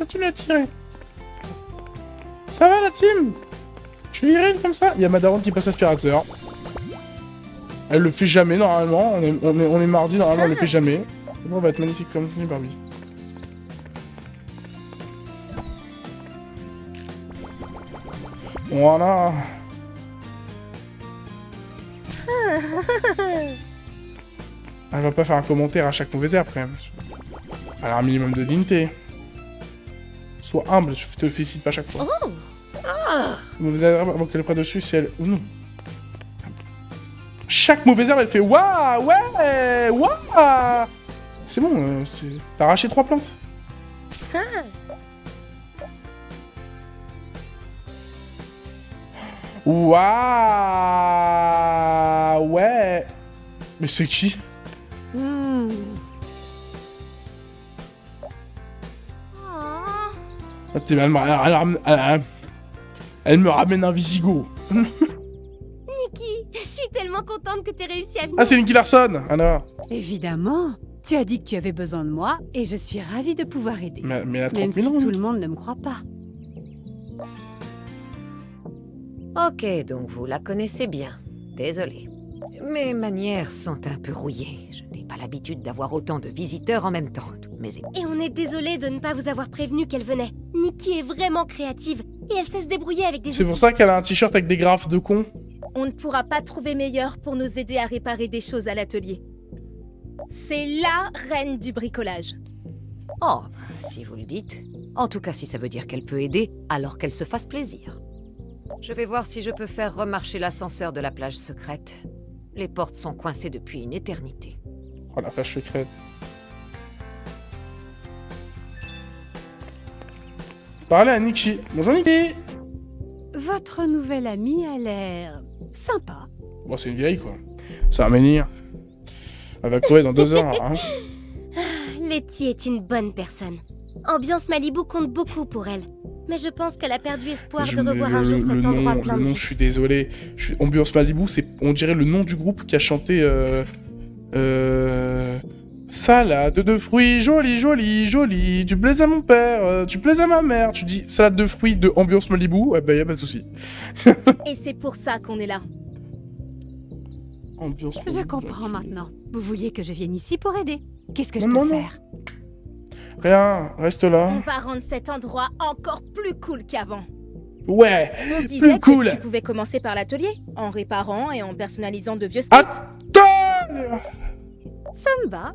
tu l'as tiré. Ça va la team? Je suis viril comme ça. Il y a ma daronne qui passe aspirateur. Elle le fait jamais normalement. On est mardi, normalement elle le fait jamais. On va être magnifique comme une Barbie. Voilà. Elle va pas faire un commentaire à chaque mauvaise herbe quand même. Elle a un minimum de dignité. Sois humble, je te félicite pas chaque fois. Oh. Mauvaise herbe avant qu'elle prenne dessus, c'est elle ou nous. Chaque mauvaise herbe, elle fait waouh, ouais, waouh. C'est bon, t'as arraché 3 plantes. Waouh, ouais. Mais c'est qui? Oh. Elle me ramène un Visigoth. Niki, je suis tellement contente que t'aies réussi à venir. Ah, c'est Nicky Larson. Alors. Évidemment. Tu as dit que tu avais besoin de moi et je suis ravie de pouvoir aider. Mais elle a 30 Même 000 si ans. tout le monde ne me croit pas. Ok, donc vous la connaissez bien. Désolée. Mes manières sont un peu rouillées. Je n'ai pas l'habitude d'avoir autant de visiteurs en même temps. Toutes mes équipes. Et on est désolé de ne pas vous avoir prévenu qu'elle venait. Niki est vraiment créative et elle sait se débrouiller avec des C'est pour outils. ça qu'elle a un t-shirt avec des graphes de con. On ne pourra pas trouver meilleur pour nous aider à réparer des choses à l'atelier. C'est la reine du bricolage. Oh, si vous le dites. En tout cas, si ça veut dire qu'elle peut aider, alors qu'elle se fasse plaisir. Je vais voir si je peux faire remarcher l'ascenseur de la plage secrète. Les portes sont coincées depuis une éternité. Oh, la plage secrète. Parlez à Nikki. Bonjour Nikki. Votre nouvelle amie a l'air sympa. Bon, c'est une vieille quoi. C'est un menhir. Elle va crever dans 2 heures. Hein. Letty est une bonne personne. Ambiance Malibu compte beaucoup pour elle. Mais je pense qu'elle a perdu espoir de revoir un jour cet endroit plein de le nom, vie. je suis désolé. Ambiance Malibu, c'est, on dirait le nom du groupe qui a chanté salade de fruits, jolie. Tu plais à mon père, tu plais à ma mère. Tu dis salade de fruits de Ambiance Malibu, eh ben y a pas de souci. Et c'est pour ça qu'on est là. Ambiance Je Malibu. comprends maintenant. Vous vouliez que je vienne ici pour aider. Qu'est-ce que je Non, peux non, non. faire? Rien, reste On là. va rendre cet endroit encore plus cool qu'avant. Ouais, On se disait cool. que tu pouvais commencer par l'atelier, en réparant et en personnalisant de vieux skates. Attends. Ça me va.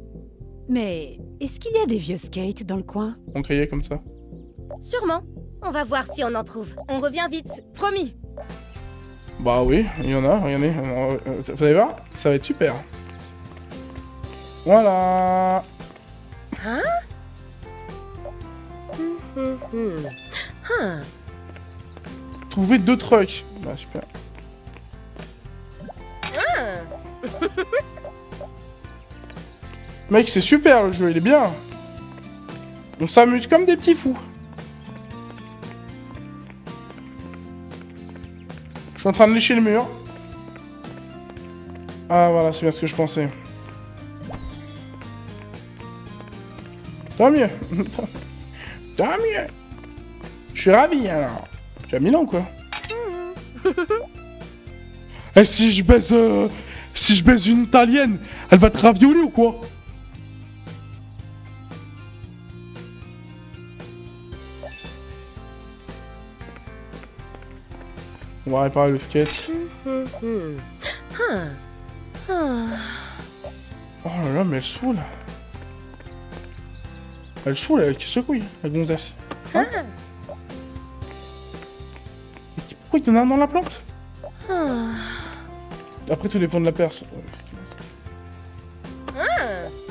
Mais est-ce qu'il y a des vieux skates dans le coin? On criait comme ça. Sûrement. On va voir si on en trouve. On revient vite, promis. Bah oui, il y en a, regardez. Vous allez voir, ça va être super. Voilà. Trouver 2 trucks. Bah super. Mec, c'est super le jeu, il est bien. On s'amuse comme des petits fous. Je suis en train de lécher le mur. Ah voilà, c'est bien ce que je pensais. Tant mieux. Tant mieux. Je suis ravi alors. Tu as 1000 ans quoi. Et si je baise une italienne, elle va te ravioler ou quoi? On va réparer le skate. Oh là là, mais elle saoule. Elle saoule, elle qui secouille, la gonzesse. Hein? Pourquoi il y en a un dans la plante? Après, tout dépend de la perce.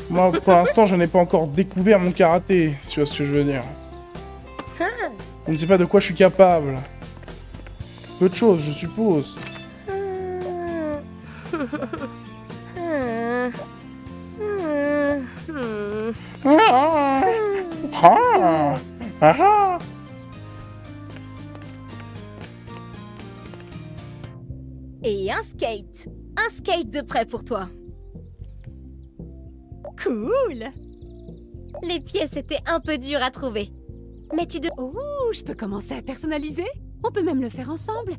Moi, pour l'instant, je n'ai pas encore découvert mon karaté, si tu vois ce que je veux dire. Je ne sais pas de quoi je suis capable. Peu de choses, je suppose. Et un skate. Un skate de près pour toi. Cool. Les pièces étaient un peu dures à trouver. Mais tu Ouh, je peux commencer à personnaliser. On peut même le faire ensemble.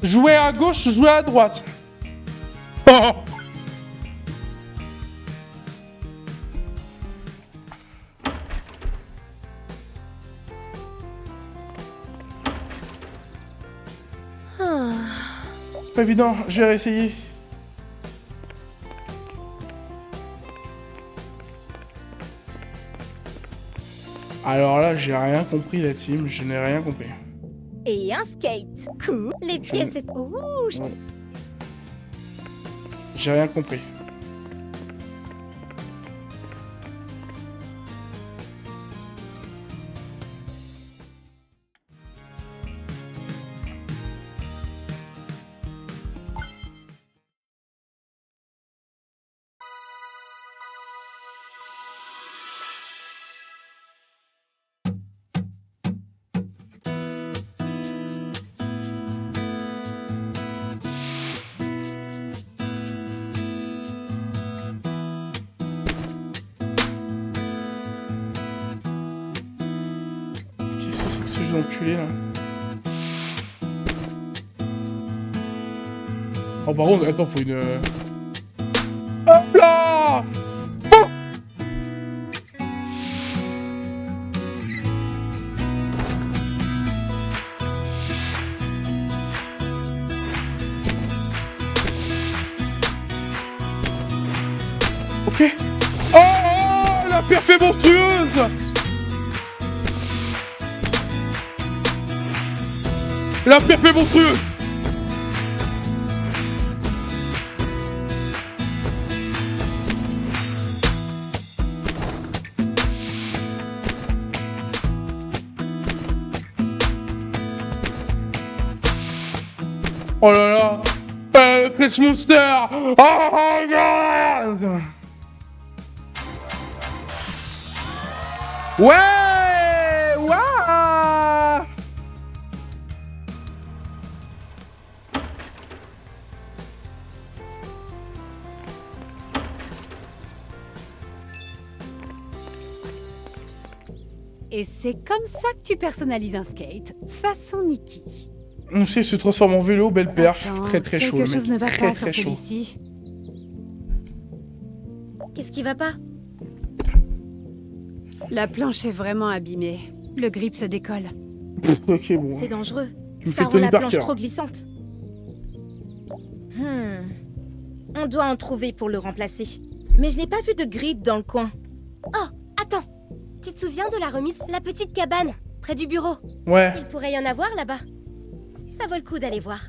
Jouer à gauche, jouer à droite. Oh. C'est pas évident, je vais réessayer. Alors là, j'ai rien compris la team, je n'ai rien compris. Et un skate. Cool. Les pièces étaient... Ouh, J'ai rien compris. Qu'est-ce que c'est que ce jeu d'enculé là? Oh par contre, attends, faut une... Hop là! Oh. Ok. Oh, la perf est monstrueuse! La perf est monstrueuse! Oh là là! Fletch Monster! Oh my god! Ouais! Waouh! Et c'est comme ça que tu personnalises un skate, façon Nikki. On sait, il se transforme en vélo, belle perf. Attends, Très très chaud. quelque le chose mec. ne va Très pas très sur chaud. celui-ci. Qu'est-ce qui va pas? La planche est vraiment abîmée. Le grip se décolle. Ok, bon. C'est dangereux. me Ça fait rend Tony la planche Parker. trop glissante. On doit en trouver pour le remplacer. Mais je n'ai pas vu de grille dans le coin. Oh, attends. Tu te souviens de la remise? La petite cabane, près du bureau. Ouais. Il pourrait y en avoir là-bas. Ça vaut le coup d'aller voir.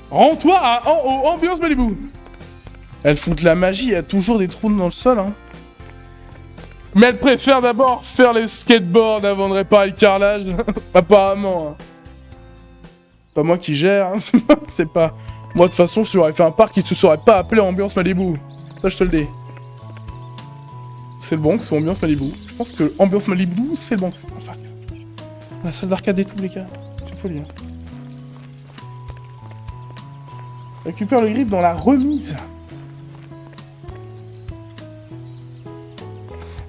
Rends-toi à Ambiance Malibu. Elles font de la magie, il y a toujours des trous dans le sol, hein. Mais elles préfèrent d'abord faire les skateboards avant de réparer le carrelage. Apparemment. Hein. Pas moi qui gère, hein. C'est pas... Moi, de toute façon, si j'aurais fait un parc, il ne se serait pas appelé Ambiance Malibu. Ça, je te le dis. C'est bon que ce soit Ambiance Malibu. Je pense que Ambiance Malibu, c'est bon que c'est enfin, la salle d'arcade et tout, les gars. C'est une folie, hein. Récupère le grip dans la remise.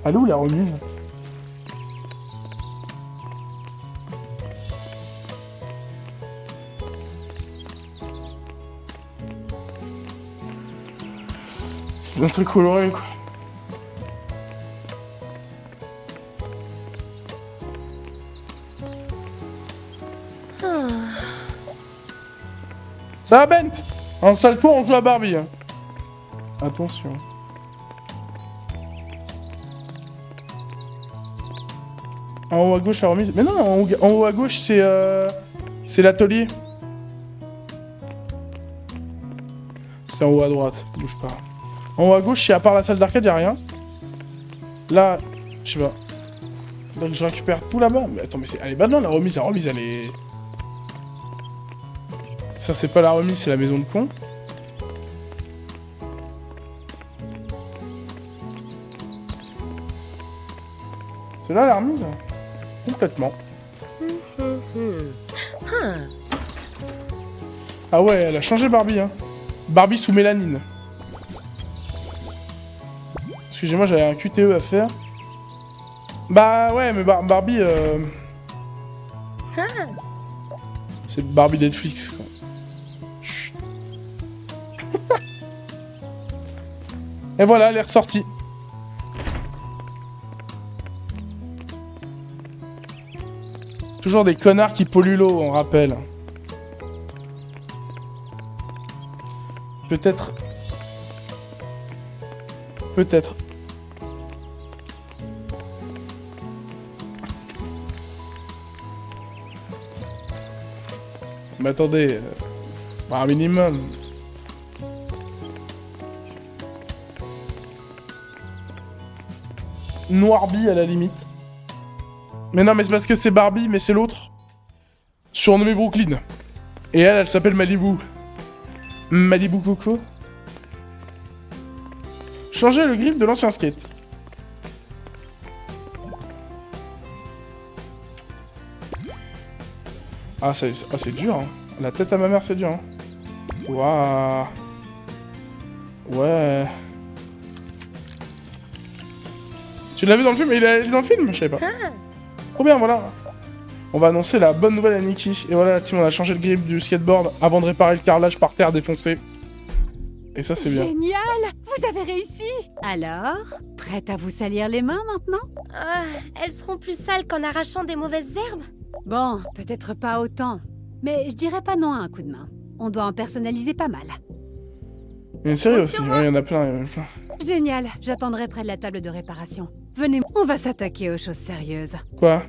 Elle est où la remise? C'est un truc coloré quoi. Ça va Bent? Installe-toi, on joue à Barbie. Hein. Attention. En haut à gauche la remise. Mais non, en haut à gauche c'est l'atelier. C'est en haut à droite, bouge pas. En haut à gauche, à part la salle d'arcade, y'a rien. Là, je sais pas. Donc je récupère tout là-bas. Mais attends, mais elle est non, la remise elle est... Ça c'est pas la remise, c'est la maison de con. C'est là la remise? Complètement. Ah ouais, elle a changé Barbie, hein. Barbie sous mélanine. Excusez-moi, j'avais un QTE à faire. Bah ouais, mais Barbie... C'est Barbie Netflix, quoi. Chut. Et voilà, elle est ressortie. Toujours des connards qui polluent l'eau, on rappelle. Peut-être. Peut-être. Mais attendez. Un minimum. Noirbie à la limite. Mais non, mais c'est parce que c'est Barbie, mais c'est l'autre. Surnommée Brooklyn. Et elle s'appelle Malibu. Malibu Coco. Changer le grip de l'ancien skate. Ah, c'est dur, hein. La tête à ma mère, c'est dur, hein. Waouh. Ouais. Tu l'as vu dans le film? Il est dans le film? Je savais pas. Trop bien, voilà. On va annoncer la bonne nouvelle à Nikki. Et voilà, la team, on a changé le grip du skateboard avant de réparer le carrelage par terre défoncé. Et ça, c'est bien. Génial! Vous avez réussi! Alors, prête à vous salir les mains maintenant? Ah, elles seront plus sales qu'en arrachant des mauvaises herbes? Bon, peut-être pas autant. Mais je dirais pas non à un coup de main. On doit en personnaliser pas mal. Il y a une série aussi, ouais, il y en a plein, Génial, j'attendrai près de la table de réparation. Venez, on va s'attaquer aux choses sérieuses. Quoi?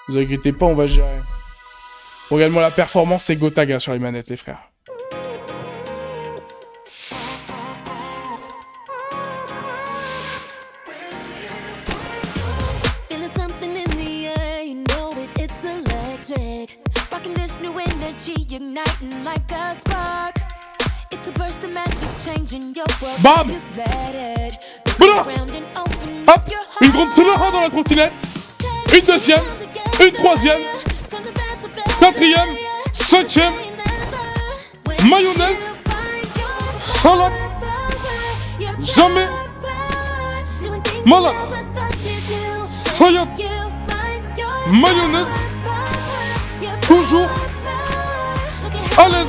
Vous inquiétez pas, on va gérer. Regarde-moi la performance, c'est Gotaga sur les manettes, les frères. Feeling something in the air, you know it, it's electric. Rocking this new energy, igniting like a spark. It's a burst of magic, changing your world. Bam! You let it. Voilà! Around and open Hop! up your Une grande tournoi dans la trottinette. Une deuxième. Une troisième. Quatrième. Cinquième. Mayonnaise. Salade. Jamais. Malade. Salade. Mayonnaise. Toujours. Oh le...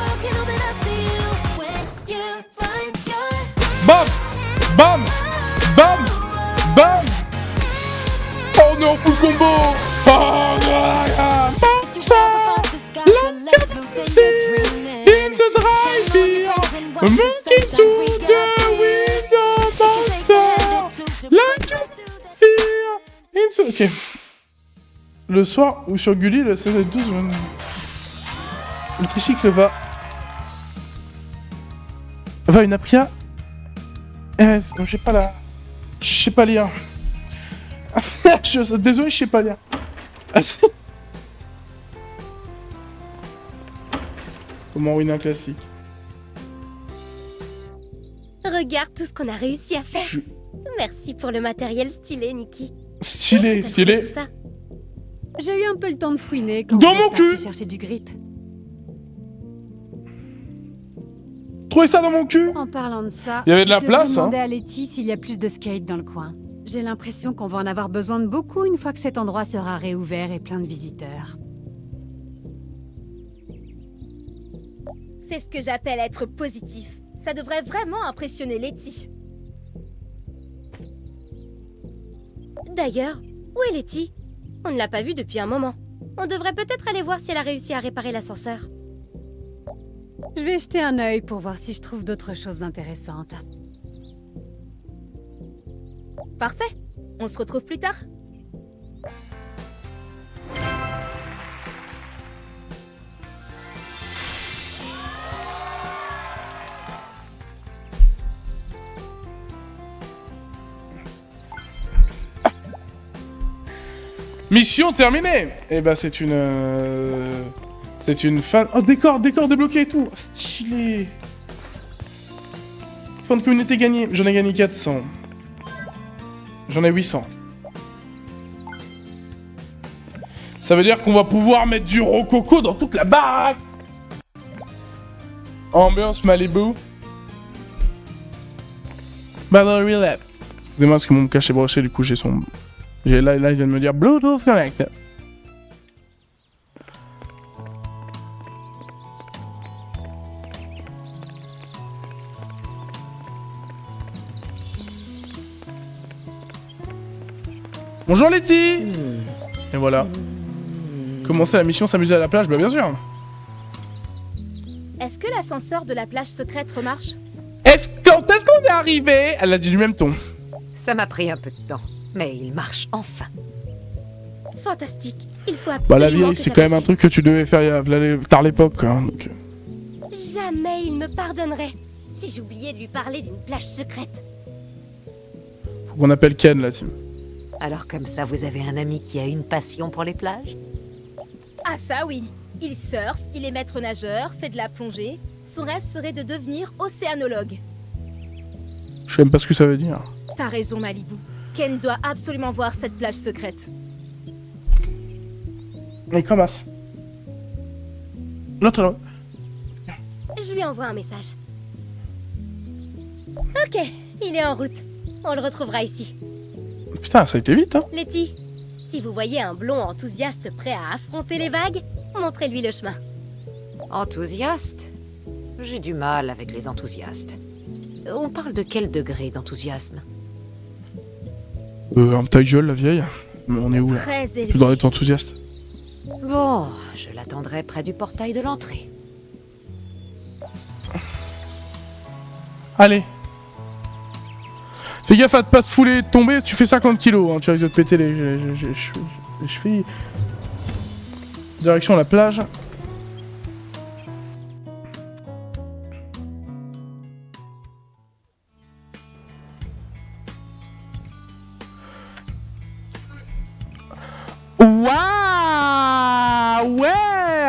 Bam! Bam! Bam! Bam! Oh non, full combo! Oh non! In the drive here, monkey to the window, monster, like a fear. In the... Ok. Le soir ou sur Gulli, le 16 12, le tricycle va une apria. J'ai pas la... Je sais pas lire. Désolé, je sais pas lire. Comment ruiner un classique? Regarde tout ce qu'on a réussi à faire. Merci pour le matériel stylé, Nikki. Stylé, Où est-ce que t'as stylé. trouvé tout ça? J'ai eu un peu le temps de fouiner quand Dans vous mon êtes parti cul. chercher du grip. Trouvez ça dans mon cul. En parlant de ça, Il y avait de la je devrais place, hein. demander à Letty s'il y a plus de skate dans le coin. J'ai l'impression qu'on va en avoir besoin de beaucoup une fois que cet endroit sera réouvert et plein de visiteurs. C'est ce que j'appelle être positif. Ça devrait vraiment impressionner Letty. D'ailleurs, où est Letty? On ne l'a pas vue depuis un moment. On devrait peut-être aller voir si elle a réussi à réparer l'ascenseur. Je vais jeter un œil pour voir si je trouve d'autres choses intéressantes. Parfait. On se retrouve plus tard. Mission terminée. Eh ben c'est une fan. Oh décor débloqué et tout. Stylé. Fin de communauté gagnée. J'en ai gagné 400. J'en ai 800. Ça veut dire qu'on va pouvoir mettre du rococo dans toute la baraque. Ambiance Malibu. Battle Relay. Excusez-moi parce que mon cache est broché, du coup j'ai son... Là, il vient de me dire Bluetooth Connect. Bonjour Letty. Et voilà. Commencer la mission, s'amuser à la plage, bah bien sûr. Est-ce que l'ascenseur de la plage secrète remarche? Quand est-ce qu'on est arrivé? Elle a dit du même ton. Ça m'a pris un peu de temps, mais il marche enfin. Fantastique. Il faut absolument Bah la vieille, que c'est ça quand même un m'arrive. truc que tu devais faire tard l'époque. Hein, donc. Jamais il me pardonnerait si j'oubliais de lui parler d'une plage secrète. Faut qu'on appelle Ken la team. Alors comme ça, vous avez un ami qui a une passion pour les plages? Ah ça oui. Il surfe, il est maître nageur, fait de la plongée. Son rêve serait de devenir océanologue. Je sais même pas ce que ça veut dire. T'as raison Malibu. Ken doit absolument voir cette plage secrète. Il commence. L'autre là. Je lui envoie un message. Ok, il est en route. On le retrouvera ici. Putain, ça a été vite, hein. Letty, si vous voyez un blond enthousiaste prêt à affronter les vagues, montrez-lui le chemin. Enthousiaste? J'ai du mal avec les enthousiastes. On parle de quel degré d'enthousiasme? Ta gueule, la vieille. Mais on est où là? Très Tu élevé. dois être enthousiaste. Bon, je l'attendrai près du portail de l'entrée. Allez. Fais gaffe à ne pas te fouler et de tomber, tu fais 50 kilos, hein, tu risques de te péter les chevilles. Direction la plage. Waouh! Ouais!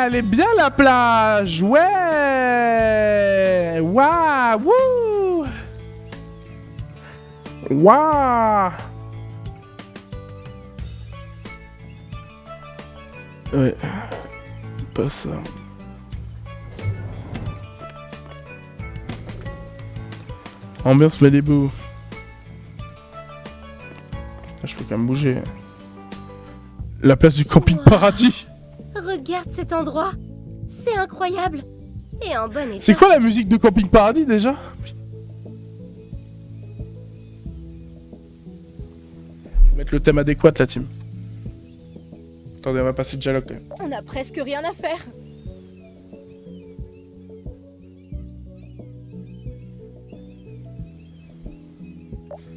Elle est bien la plage! Ouais! Waouh! Wouh! Waouh! Ouais. Pas ça. Ambiance Malibu. Je peux quand même bouger. La place du camping paradis. Regarde cet endroit. C'est incroyable. et en bon état. C'est quoi la musique de Camping Paradis déjà? Je vais mettre le thème adéquat, la team. Attendez, on va passer le dialogue quand même. On a presque rien à faire.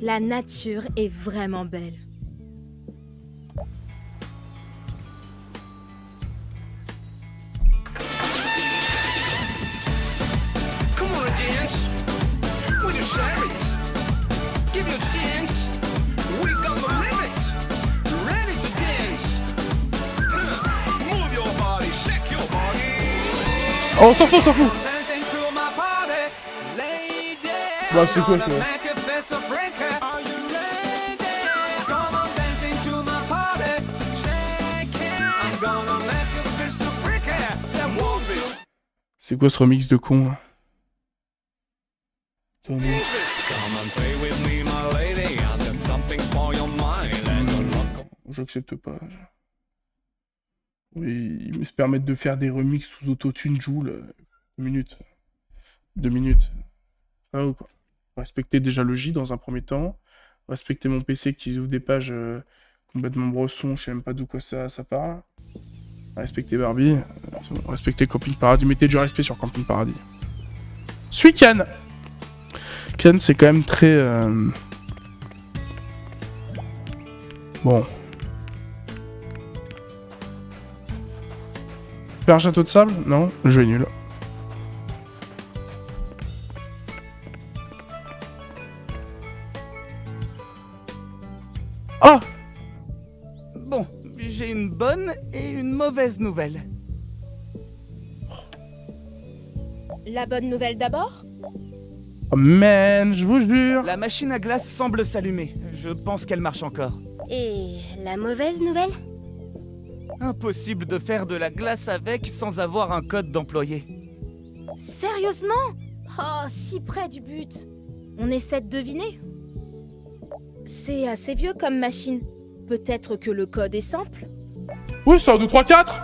La nature est vraiment belle. Come on and dance with your cherries. Give you a chance. We got the limits. Ready to dance. Move your body, shake your body. Oh, on s'en fout, on s'en fout. Dancing to my party, lady. Bah, c'est quoi, I'm gonna ça? make a fist of freaker. Are you ready? Come on, dancing to my party, shake it. I'm gonna make a fist of freaker. That won't be. C'est quoi ce remix de con là? Attendez. Come and play with me, my lady. I've got something for your mind. Let your rock. J'accepte pas. Oui, ils se permettent de faire des remixes sous autotune Joule. 2 minutes. 2 minutes. Ah ou quoi? Respecter déjà le J dans un premier temps. Respecter mon PC qui ouvre des pages complètement bresson, je sais même pas d'où quoi ça parle. Respecter Barbie. C'est bon. Respecter Camping Paradis. Mettez du respect sur Camping Paradis. Suis Ken. Ken, c'est quand même très... Bon. Faire un château de sable? Non, le jeu est nul. Ah! Bon, j'ai une bonne et une mauvaise nouvelle. La bonne nouvelle d'abord? Oh man, je vous jure! La machine à glace semble s'allumer. Je pense qu'elle marche encore. Et la mauvaise nouvelle? Impossible de faire de la glace avec sans avoir un code d'employé. Sérieusement? Oh, si près du but. On essaie de deviner. C'est assez vieux comme machine. Peut-être que le code est simple? Oui, c'est un 2, 3, 4!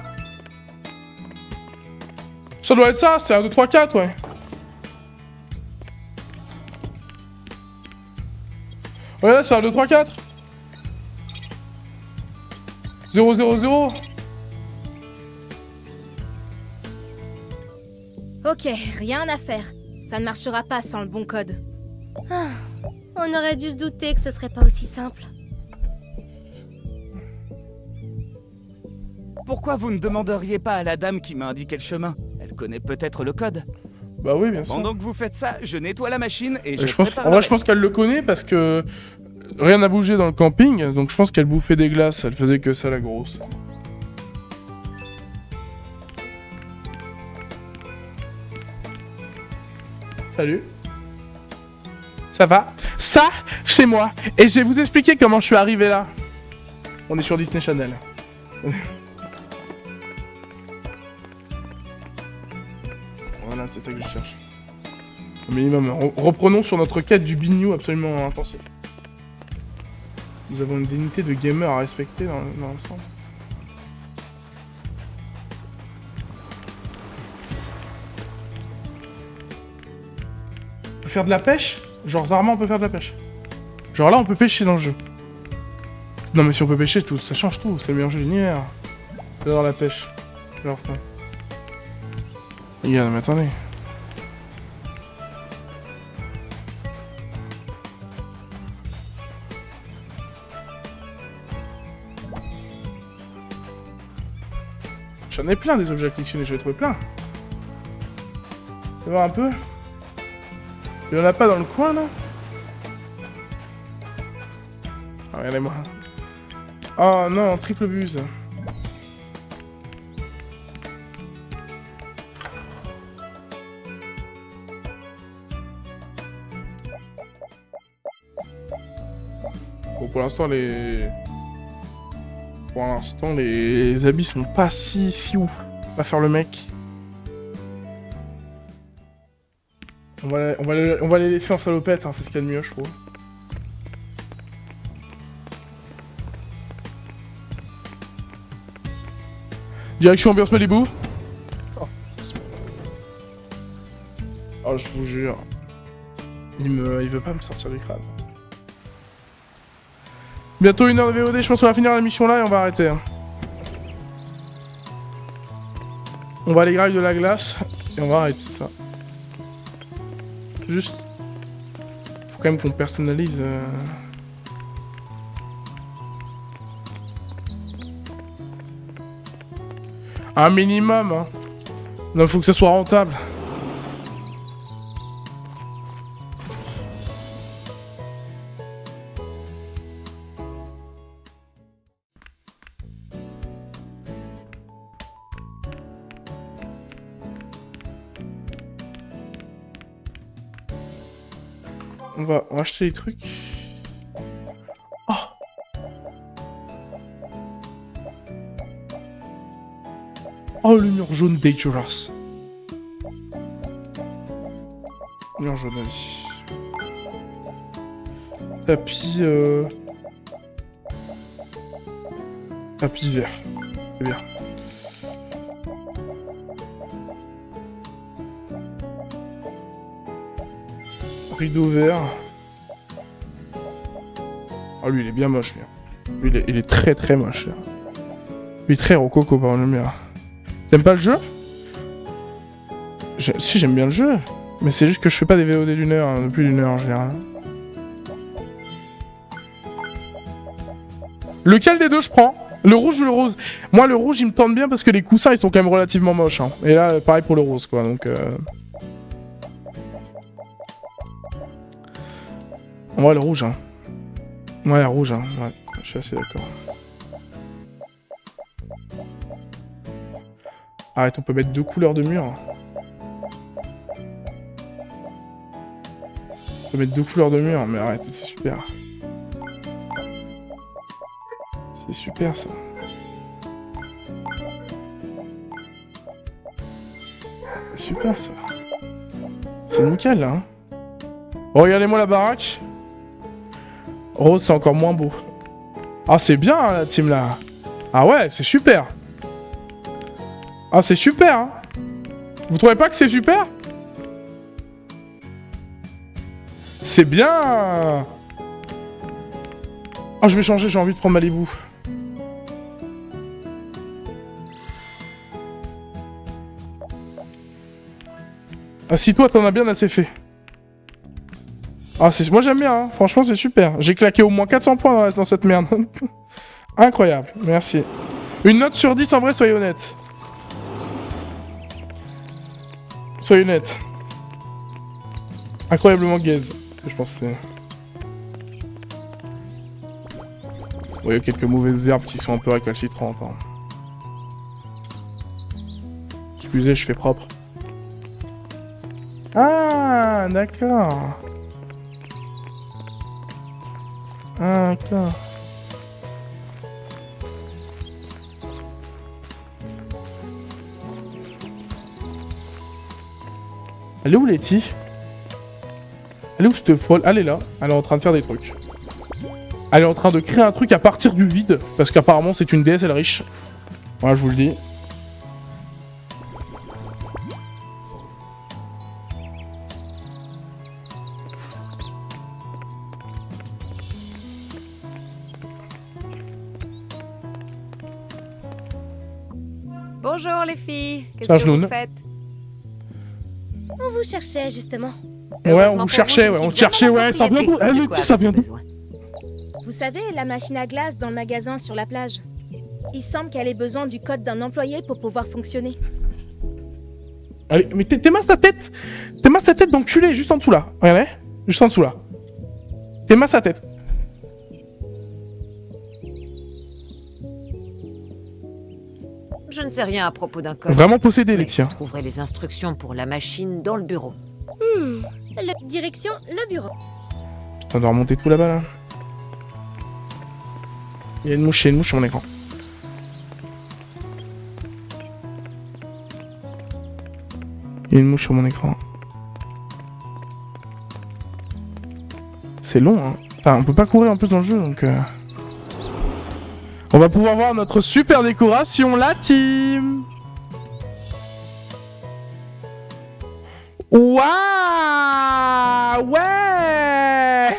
Ça doit être ça, c'est un 2, 3, 4, ouais. Ouais, c'est un 2, 3, 4. 0, 0, 0. Ok, rien à faire. Ça ne marchera pas sans le bon code. Ah, on aurait dû se douter que ce serait pas aussi simple. Pourquoi vous ne demanderiez pas à la dame qui m'a indiqué le chemin? Elle connaît peut-être le code. Bah oui, bien sûr. Pendant que vous faites ça, je nettoie la machine et je Je pense, prépare en le vrai, je pense reste. qu'elle le connaît parce que rien n'a bougé dans le camping, donc je pense qu'elle bouffait des glaces, elle faisait que ça la grosse. Salut. Ça va? Ça, c'est moi. Et je vais vous expliquer comment je suis arrivé là. On est sur Disney Channel. Voilà, c'est ça que je cherche. Au minimum. Reprenons sur notre quête du bignou absolument intensif. Nous avons une dignité de gamer à respecter dans l'ensemble. On peut faire de la pêche? Genre Zarma on peut faire de la pêche. Genre là on peut pêcher dans le jeu. Non mais si on peut pêcher tout, ça change tout, c'est le meilleur jeu de l'univers. J'adore la pêche. J'adore ça. Regarde, mais attendez. J'en ai plein des objets à collectionner, j'en ai trouvé plein. Tu vas voir un peu. Il y en a pas dans le coin là? Ah, regardez-moi. Oh non, triple buse. Bon, pour l'instant les habits sont pas si ouf. On va faire le mec. On va les laisser en salopette, hein, c'est ce qu'il y a de mieux, je trouve. Direction ambiance Malibu. Oh. Oh, je vous jure. Il veut pas me sortir du crâne. Bientôt 1 heure de VOD, je pense qu'on va finir la mission là et on va arrêter. Hein. On va aller grave de la glace et on va arrêter ça. Juste... Faut quand même qu'on personnalise... Un minimum, hein. Non, faut que ça soit rentable. On va acheter les trucs. Oh! Oh, le mur jaune dangerous. Mur jaune, allez. Tapis, Tapis vert. C'est bien. Rideau vert. Ah, lui, il est bien moche, lui. Lui, il est très très moche, là. Lui, très rococo, par le mien. T'aimes pas le jeu? Si, j'aime bien le jeu. Mais c'est juste que je fais pas des VOD d'une heure, hein, plus d'une heure en général. Lequel des deux je prends? Le rouge ou le rose? Moi, le rouge, il me tente bien parce que les coussins, ils sont quand même relativement moches. Hein. Et là, pareil pour le rose, quoi. Donc, ouais, le rouge, hein. Ouais, le rouge, hein. Ouais, je suis assez d'accord. Arrête, on peut mettre 2 couleurs de mur. On peut mettre 2 couleurs de mur, mais arrête, c'est super. C'est super, ça. C'est super, ça. C'est nickel, là. Hein. Oh, regardez-moi la baraque. Rose, c'est encore moins beau. Ah, c'est bien, hein, la team, là. Ah ouais, c'est super. Ah, c'est super, hein. Vous trouvez pas que c'est super? C'est bien. Oh, je vais changer, j'ai envie de prendre Malibu. Ah, si toi, t'en as bien assez fait. Ah, moi j'aime bien, hein. Franchement, c'est super. J'ai claqué au moins 400 points dans cette merde. Incroyable, merci. Une note sur 10, en vrai, soyez honnête. Soyez honnête. Incroyablement gaze, je pense que c'est... Vous voyez quelques mauvaises herbes qui sont un peu récalcitrantes. Hein. Excusez, je fais propre. Ah, d'accord. Ah, d'accord. Elle est où, Letty? Elle est où, cette folle? Elle est là. Elle est en train de faire des trucs. Elle est en train de créer un truc à partir du vide. Parce qu'apparemment, c'est une déesse, elle est riche. Voilà, je vous le dis. Bonjour les filles, qu'est-ce que vous faites? On vous cherchait justement. Ouais, on vous cherchait, ouais, on cherchait, ouais, ça vient d'où? Elle me dit, ça vient d'où? Vous savez, la machine à glace dans le magasin sur la plage. Il semble qu'elle ait besoin du code d'un employé pour pouvoir fonctionner. Allez, mais t'es mince ta tête! T'es mince ta tête d'enculé, juste en dessous là. Regardez, juste en dessous là. T'es mince ta tête. Je ne sais rien à propos d'un code. Vraiment possédé, les tiens. Vous trouverez les instructions pour la machine dans le bureau. Direction le bureau. On doit remonter tout là-bas, là. Il y a une mouche sur mon écran. Il y a une mouche sur mon écran. C'est long, hein. Enfin, on peut pas courir en plus dans le jeu, donc... On va pouvoir voir notre super décoration, la team. Waouh! Ah ouais.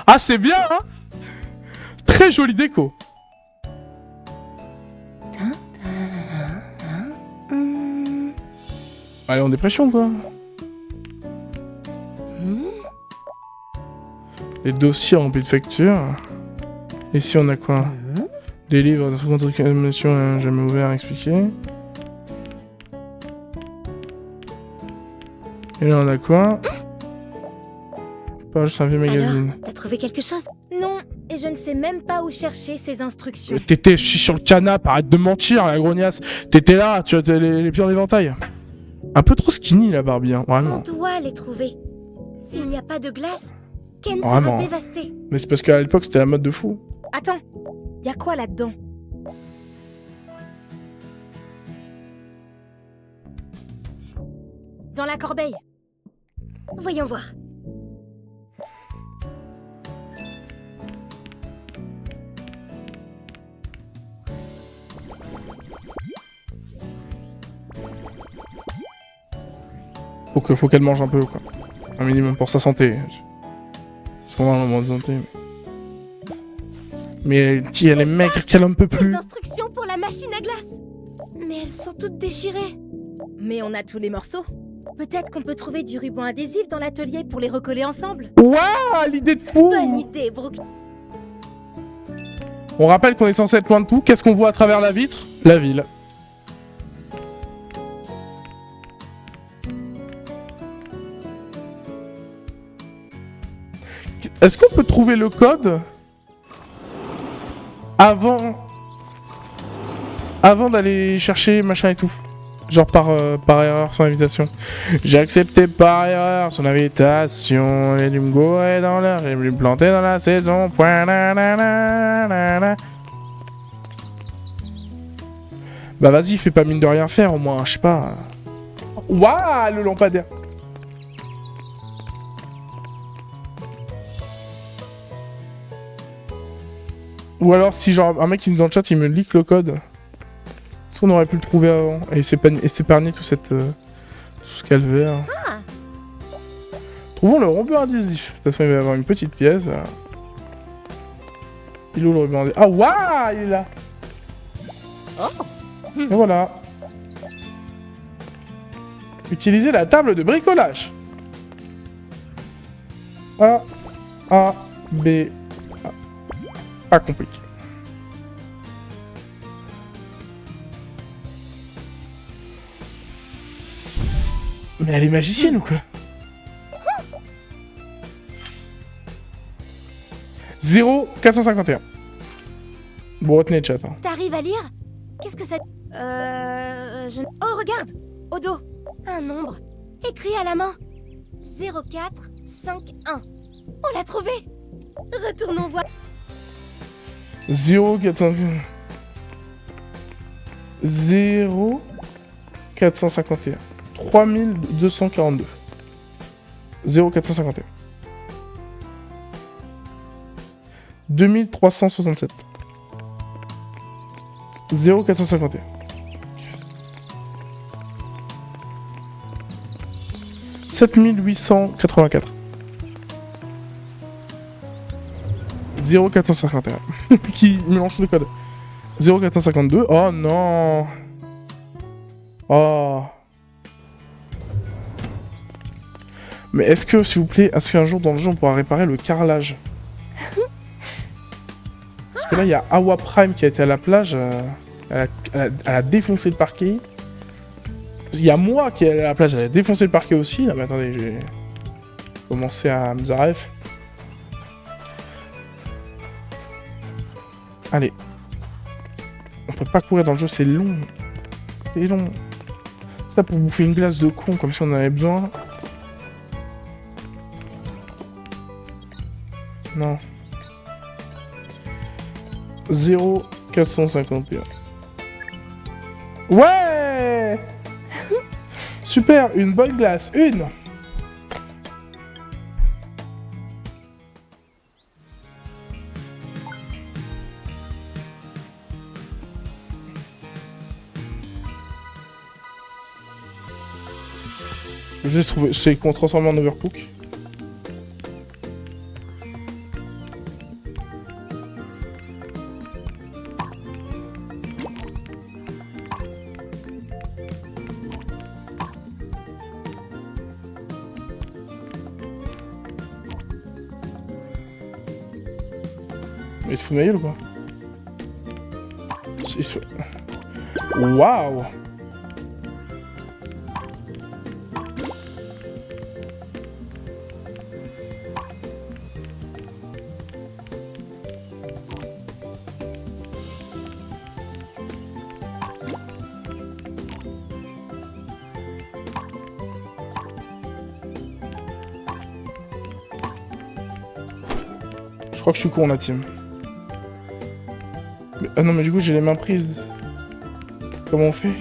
Ah, c'est bien, hein. Très jolie déco. Allez, en dépression, quoi. Les dossiers remplis de factures. Ici, on a quoi? Des livres de seconde réclamation jamais ouverts, expliqués. Et là, on a quoi? Pas juste un vieux magazine. Alors, t'as trouvé quelque chose? Non, et je ne sais même pas où chercher ces instructions. T'étais sur le canapé, arrête de mentir, la grognasse. T'étais là, tu as les pieds en éventail. Un peu trop skinny, la Barbie, hein, On vraiment. doit les trouver. S'il n'y a pas de glace, Ken Vraiment. sera dévasté. Mais c'est parce qu'à l'époque, c'était la mode de fou. Attends, y a quoi là-dedans? Dans la corbeille. Voyons voir. Faut qu'elle mange un peu, quoi. Un minimum pour sa santé. Parce qu'on va à un moment de santé. Mais elle est maigre qu'elle en peut plus. Les instructions pour la machine à glace. Mais elles sont toutes déchirées. Mais on a tous les morceaux. Peut-être qu'on peut trouver du ruban adhésif dans l'atelier pour les recoller ensemble. Waouh, l'idée de fou. Bonne idée, Brooke. On rappelle qu'on est censé être loin de tout. Qu'est-ce qu'on voit à travers la vitre? La ville. Est-ce qu'on peut trouver le code avant d'aller chercher machin et tout? Genre par erreur son invitation. J'ai accepté par erreur son invitation. J'ai dû me gourer dans l'heure, j'ai dû me planter dans la saison. Point, nanana. Bah vas-y, fais pas mine de rien faire au moins, je sais pas. Waouh, le lampadaire. Ou alors si genre un mec qui est dans le chat il me leak le code. Est-ce qu'on aurait pu le trouver avant et s'épargner tout ce calvaire. Trouvons le ruban adhésif. De toute façon il va y avoir une petite pièce. Il est où le ruban adhésif? Ah waouh, il est là. Et voilà. Utilisez la table de bricolage. A, B, A. Pas compliqué. Mais elle est magicienne ou quoi? 0,451. Bon, retenez le chat. Hein. T'arrives à lire? Qu'est-ce que ça... Oh, regarde! Au dos! Un nombre. Écrit à la main. 0451. On l'a trouvé. Retournons voir. 0,451. 0,451. 3242. 0,451. 2367. 0,451. 7884. 0,451. Qui mélange le code. 0,452. Oh non. Oh. Mais est-ce que, s'il vous plaît, est-ce qu'un jour dans le jeu on pourra réparer le carrelage? Parce que là il y a Awa Prime qui a été à la plage. Elle a défoncé le parquet. Il y a moi qui est allé à la plage, elle a défoncé le parquet aussi. Ah mais attendez, j'ai commencé à Mzaref. Allez. On peut pas courir dans le jeu, c'est long. C'est long. Ça pour bouffer une glace de con comme si on en avait besoin. Non. 0,451. Ouais. Super, une bonne glace, une. Je vais trouver. C'est qu'on transforme en overcook. Mais tu te fous de ma gueule ou quoi? Waouh! Je crois que je suis con, la team. Mais, ah non, mais du coup, j'ai les mains prises. Comment on fait?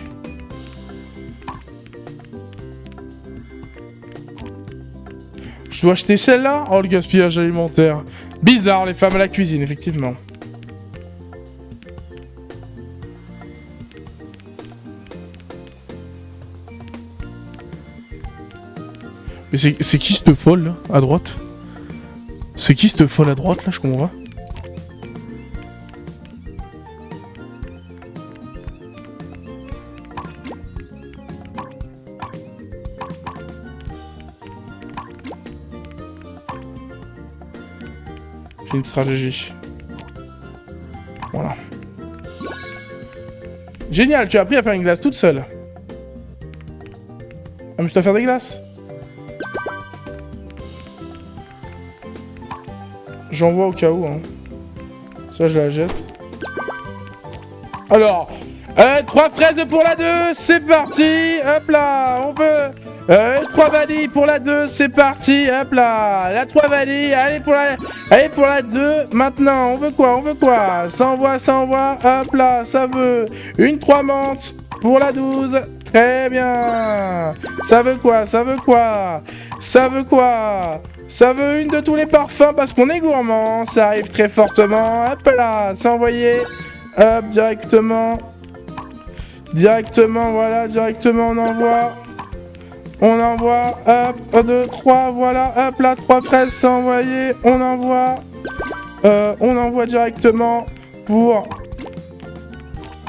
Je dois acheter celle-là? Oh, le gaspillage alimentaire. Bizarre, les femmes à la cuisine, effectivement. Mais c'est qui cette folle, là, à droite? C'est qui cette folle à droite, là? Je comprends pas. J'ai une stratégie. Voilà. Génial, tu as appris à faire une glace toute seule. Amuse-toi à faire des glaces. J'en vois au cas où. Hein. Ça, je la jette. Alors, 3 fraises pour la 2, c'est parti. Hop là, on peut... 3 vanilles pour la 2, c'est parti, hop là, la 3 vanilles, allez pour la 2, maintenant, on veut quoi, ça envoie, hop là, ça veut une 3 menthes pour la 12, très bien, ça veut quoi, ça veut une de tous les parfums parce qu'on est gourmand, ça arrive très fortement, hop là, c'est envoyé, hop, directement, voilà, directement on envoie. On envoie, hop, 1, 2, 3, voilà, hop là, 3 fraises, c'est envoyé, on envoie directement pour,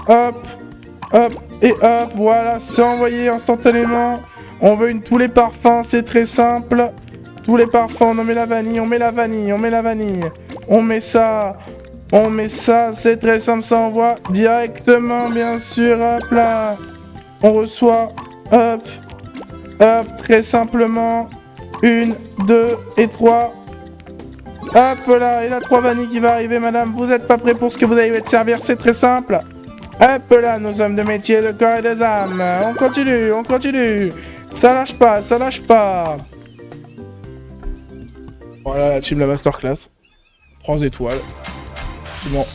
hop, et hop, voilà, c'est envoyé instantanément, on veut tous les parfums, c'est très simple, tous les parfums, on met la vanille, on met ça, c'est très simple, ça envoie directement, bien sûr, hop là, on reçoit, hop, très simplement. 1, 2 et 3. Hop là, et la 3 vanilles qui va arriver, madame. Vous êtes pas prêt pour ce que vous allez être servir, c'est très simple. Hop là, nos hommes de métier, de corps et des âmes. On continue. Ça lâche pas. Voilà la team, la masterclass. 3 étoiles.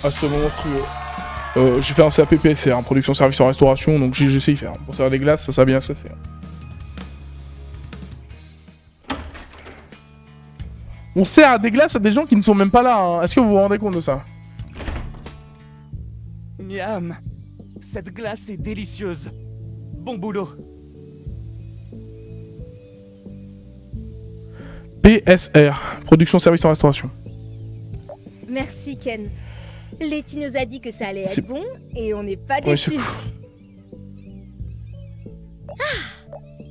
Absolument monstrueux. J'ai fait un CAPPSR, production, service en restauration, donc j'ai essayé de faire. Pour faire des glaces, ça a bien se passer. On sert des glaces à des gens qui ne sont même pas là. Hein. Est-ce que vous vous rendez compte de ça? Miam, cette glace est délicieuse. Bon boulot. PSR, production, service en restauration. Merci Ken. Letty nous a dit que ça allait être bon et on n'est pas déçus.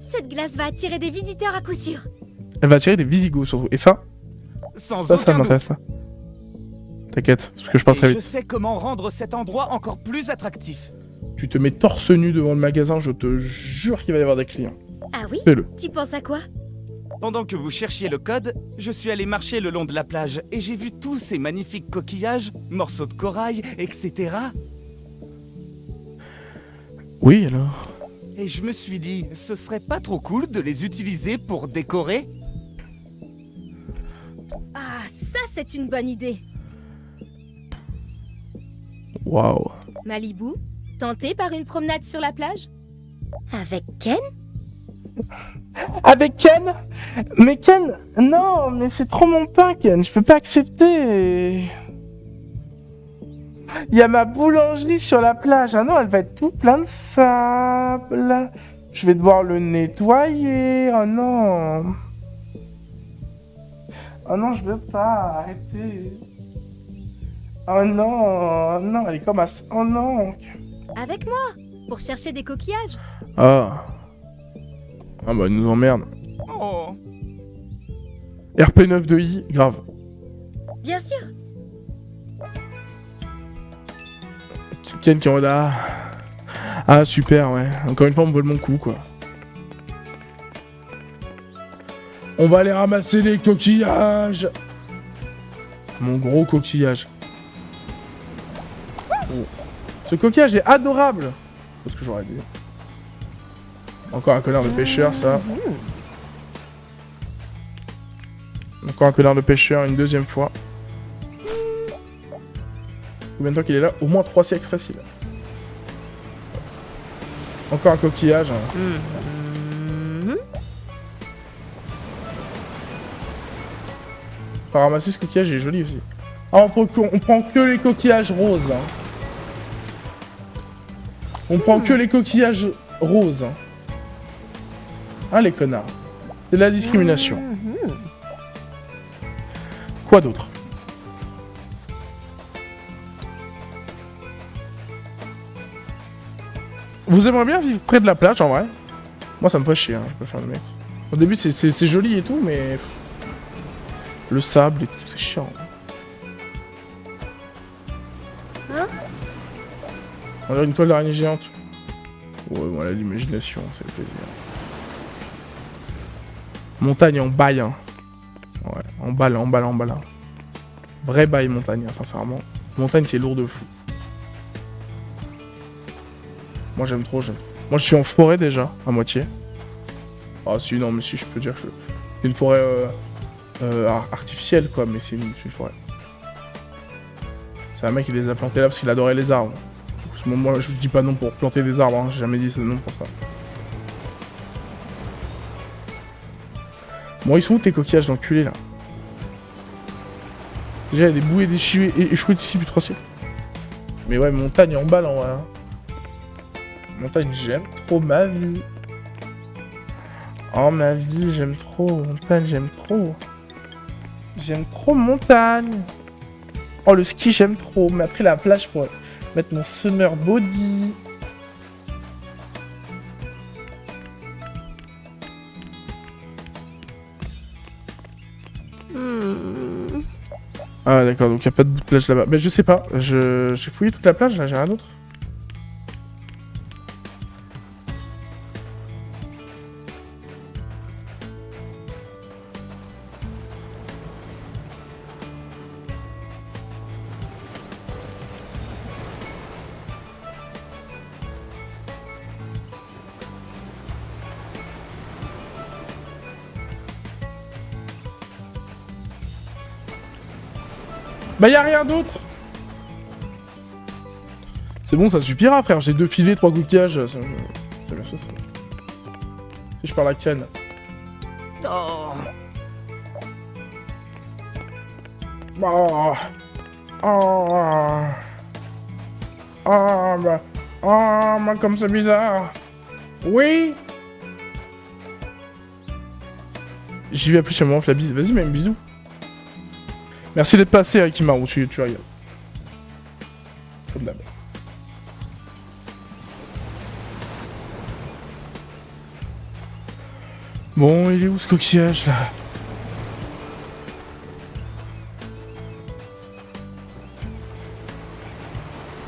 Cette glace va attirer des visiteurs à coup sûr. Elle va attirer des visigoths surtout. Et ça? Sans ça aucun m'intéresse. doute. T'inquiète, parce que je passe très Et je vite. sais comment rendre cet endroit encore plus attractif. Tu te mets torse nu devant le magasin, je te jure qu'il va y avoir des clients. Ah oui? Fais-le. Tu penses à quoi? Pendant que vous cherchiez le code, je suis allé marcher le long de la plage et j'ai vu tous ces magnifiques coquillages, morceaux de corail, etc. Oui, alors? Et je me suis dit, ce serait pas trop cool de les utiliser pour décorer? Ah, ça c'est une bonne idée. Waouh. Malibu, tenté par une promenade sur la plage? Avec Ken? Avec Ken? Mais Ken, non, mais c'est trop mon pain, Ken, je peux pas accepter. Il y a ma boulangerie sur la plage. Ah non, elle va être tout plein de sable. Je vais devoir le nettoyer. Oh non. Oh non, je veux pas. Arrêtez. Oh non. Oh non, elle est comme à... Oh non. Avec moi, pour chercher des coquillages. Ah. Ah bah, elle nous emmerde. Oh. RP9 de I, grave. Bien sûr. Ken qui est en mode ah. Ah, super, ouais. Encore une fois, on me vole mon coup, quoi. On va aller ramasser les coquillages. Mon gros coquillage. Oh. Ce coquillage est adorable. C'est ce que j'aurais dit. Encore un connard de pêcheur, ça. Encore un connard de pêcheur, une deuxième fois. Combien de temps qu'il est là? Au moins 3 siècles facile. Encore un coquillage. On va ramasser ce coquillage, il est joli aussi. Ah, on prend que les coquillages roses. Hein. On prend que les coquillages roses. Hein. Ah, les connards. C'est de la discrimination. Quoi d'autre? Vous aimeriez bien vivre près de la plage en vrai? Moi ça me ferait chier, hein, je peux faire le mec. Au début c'est joli et tout, mais... Le sable et tout, c'est chiant. Hein? On dirait une toile d'araignée géante. Ouais, voilà, l'imagination, c'est le plaisir. Montagne en bail, hein. Ouais, en balle. Vrai bail montagne, hein, sincèrement. Montagne c'est lourd de fou. Moi j'aime trop, Moi je suis en forêt déjà, à moitié. Ah si, non mais si je peux dire que c'est une forêt artificielle quoi, mais c'est une forêt. C'est un mec qui les a plantés là parce qu'il adorait les arbres. Moi je dis pas non pour planter des arbres, hein. J'ai jamais dit non pour ça. Bon, ils sont où tes coquillages d'enculés là? Déjà il y a des bouées échouées d'ici depuis 3 siècles. Mais ouais, montagne en balle en vrai. Hein. Montagne, j'aime trop ma vie. Oh ma vie, j'aime trop. Montagne, j'aime trop. J'aime trop montagne. Oh le ski, j'aime trop. Mais après la plage pour mettre mon summer body. Ah d'accord, donc il n'y a pas de bout de plage là-bas. Mais je sais pas, j'ai fouillé toute la plage là, j'ai rien d'autre. Bah y'a rien d'autre. C'est bon, ça suffira frère, j'ai 2 filets, 3 coquillages. C'est la chose. Si je parle à Ken. Oh. Oh. Oh. Oh bah. Oh bah comme c'est bizarre. Oui. J'y vais plus chez moi, la bise. Vas-y, même bisous. Merci d'être passé, Akimaru, tu regardes. Comme d'hab. Bon, il est où ce coquillage là?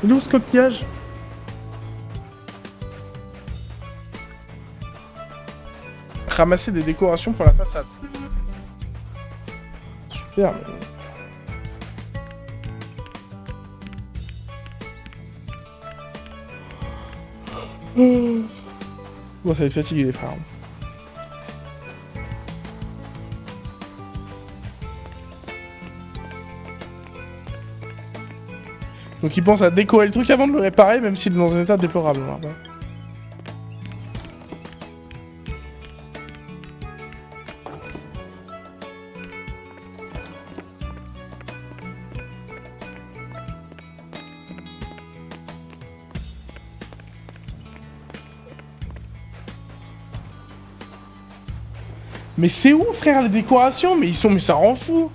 Il est où ce coquillage? Ramasser des décorations pour la façade. Super, mais... Bon, ça va être fatigué les frères. Donc ils pensent à décorer le truc avant de le réparer, même s'il est dans un état déplorable. Ouais. Mais c'est où, frère, les décorations? Mais ils sont... Mais ça rend fou.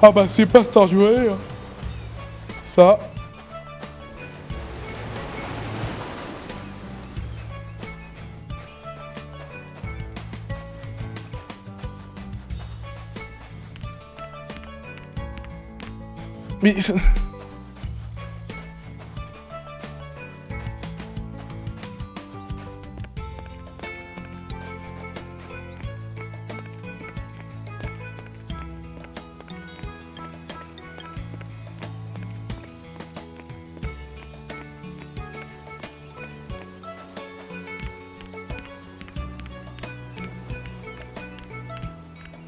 Ah bah c'est pas Stardew Valley, hein. Ça. Mais... C'est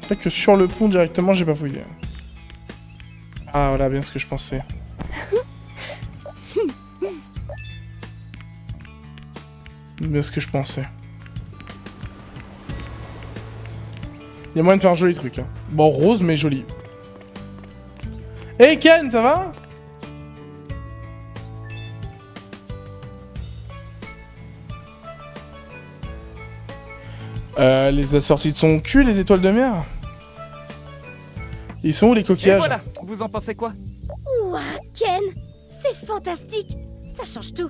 vrai que sur le pont directement, j'ai pas fouillé. Ah voilà, bien ce que je pensais. Bien ce que je pensais. Il y a moyen de faire un joli truc. Hein. Bon, rose, mais joli. Hey Ken, ça va? Les assorties de son cul, les étoiles de mer? Ils sont où les Et coquillages? voilà, vous en pensez quoi? Ouah, Ken, c'est fantastique. Ça change tout.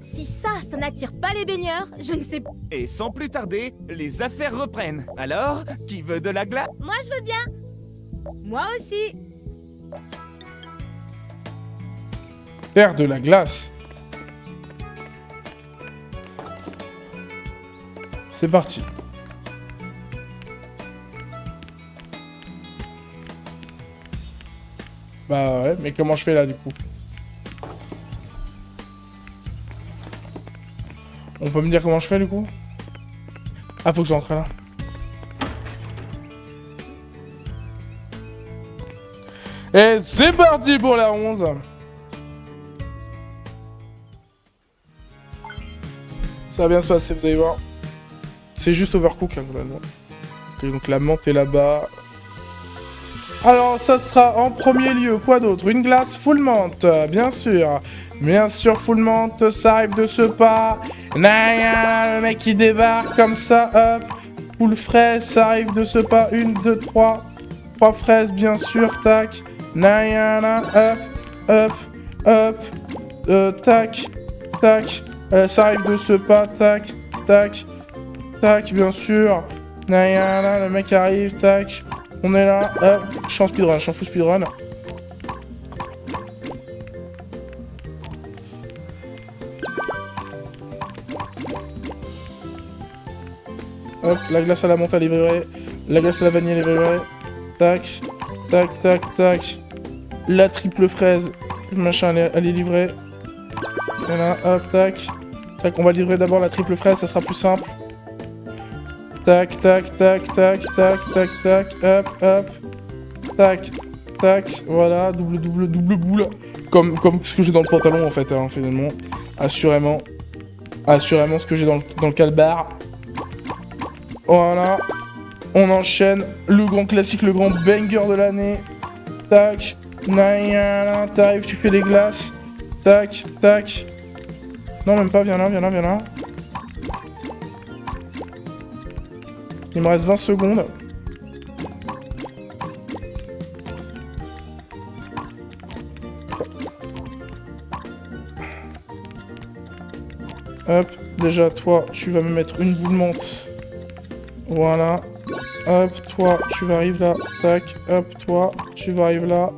Si ça n'attire pas les baigneurs, je ne sais pas. Et sans plus tarder, les affaires reprennent. Alors, qui veut de la glace? Moi, je veux bien. Moi aussi. Faire de la glace. C'est parti. Bah ouais, mais comment je fais là du coup? On peut me dire comment je fais du coup? Ah, faut que j'entre là. Et c'est parti pour la 11. Ça va bien se passer, vous allez voir. C'est juste overcook, hein, globalement. Ok, donc la menthe est là-bas. Alors, ça sera en premier lieu, quoi d'autre? Une glace full menthe, bien sûr. Bien sûr, full menthe, ça arrive de ce pas. Naya, le mec qui débarque comme ça, hop. Full fraise, ça arrive de ce pas. 1, 2, 3. 3 fraises, bien sûr, tac. Naya, hop, hop, hop. Tac, tac. Ça arrive de ce pas, tac, tac. Tac, bien sûr. Naya, le mec arrive, tac. On est là, hop, je suis en speedrun, je suis en full speedrun. Hop, la glace à la menthe elle est livrée. La glace à la vanille elle est livrée. Tac, tac, tac, tac. La triple fraise, machin, elle est livrée. Voilà, hop, tac. Tac, on va livrer d'abord la triple fraise, ça sera plus simple. Tac, tac, tac, tac, tac, tac, tac, hop, hop. Tac, tac, voilà, double boule. Comme ce que j'ai dans le pantalon en fait, hein, finalement. Assurément. Assurément ce que j'ai dans le calbar. Voilà. On enchaîne le grand classique, le grand banger de l'année. Tac. Naya, t'arrives, tu fais des glaces. Tac, tac. Non, même pas, viens là, viens là, viens là. Il me reste 20 secondes. Hop, déjà, toi, tu vas me mettre une boule menthe. Voilà. Hop, toi, tu vas arriver là. Tac, hop, toi, tu vas arriver là.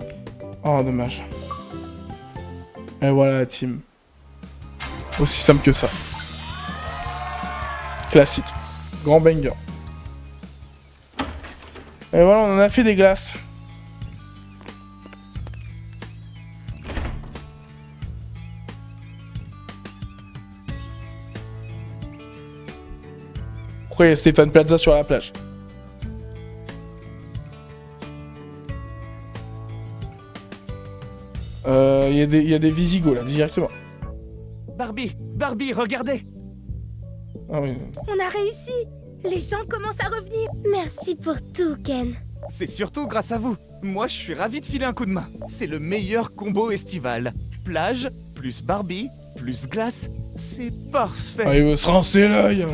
Oh, dommage. Et voilà la team. Aussi simple que ça. Classique. Grand banger. Et voilà, on en a fait des glaces. Pourquoi il y a Stéphane Plaza sur la plage? Il y a des Visigoths là, directement. Barbie, regardez! Ah oui. On a réussi. Les gens commencent à revenir. Merci pour tout, Ken. C'est surtout grâce à vous. Moi, je suis ravi de filer un coup de main. C'est le meilleur combo estival. Plage, plus Barbie, plus glace. C'est parfait. Ah, il veut se rincer l'œil. Hein.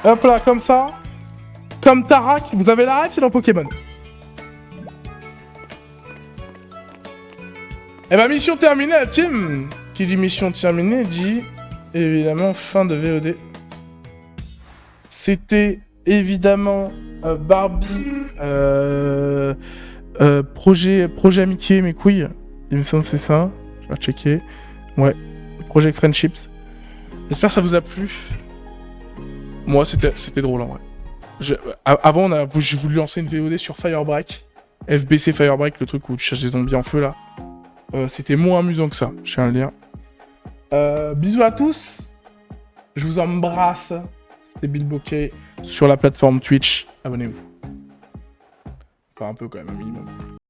Hop là, comme ça. Comme Tarak. Vous avez la rêve, c'est dans Pokémon. Eh ben, mission terminée, la team. Qui dit mission terminée dit évidemment fin de VOD. C'était évidemment Barbie, projet amitié, mes couilles. Il me semble que c'est ça. Je vais checker. Ouais, Project Friendships. J'espère que ça vous a plu. Moi, c'était drôle en vrai. Avant, j'ai voulu lancer une VOD sur Firebreak. FBC Firebreak, le truc où tu cherches des zombies en feu là. C'était moins amusant que ça, je tiens à le dire. Bisous à tous. Je vous embrasse. C'était Bill Bokeh sur la plateforme Twitch. Abonnez-vous. Enfin, un peu quand même, un minimum.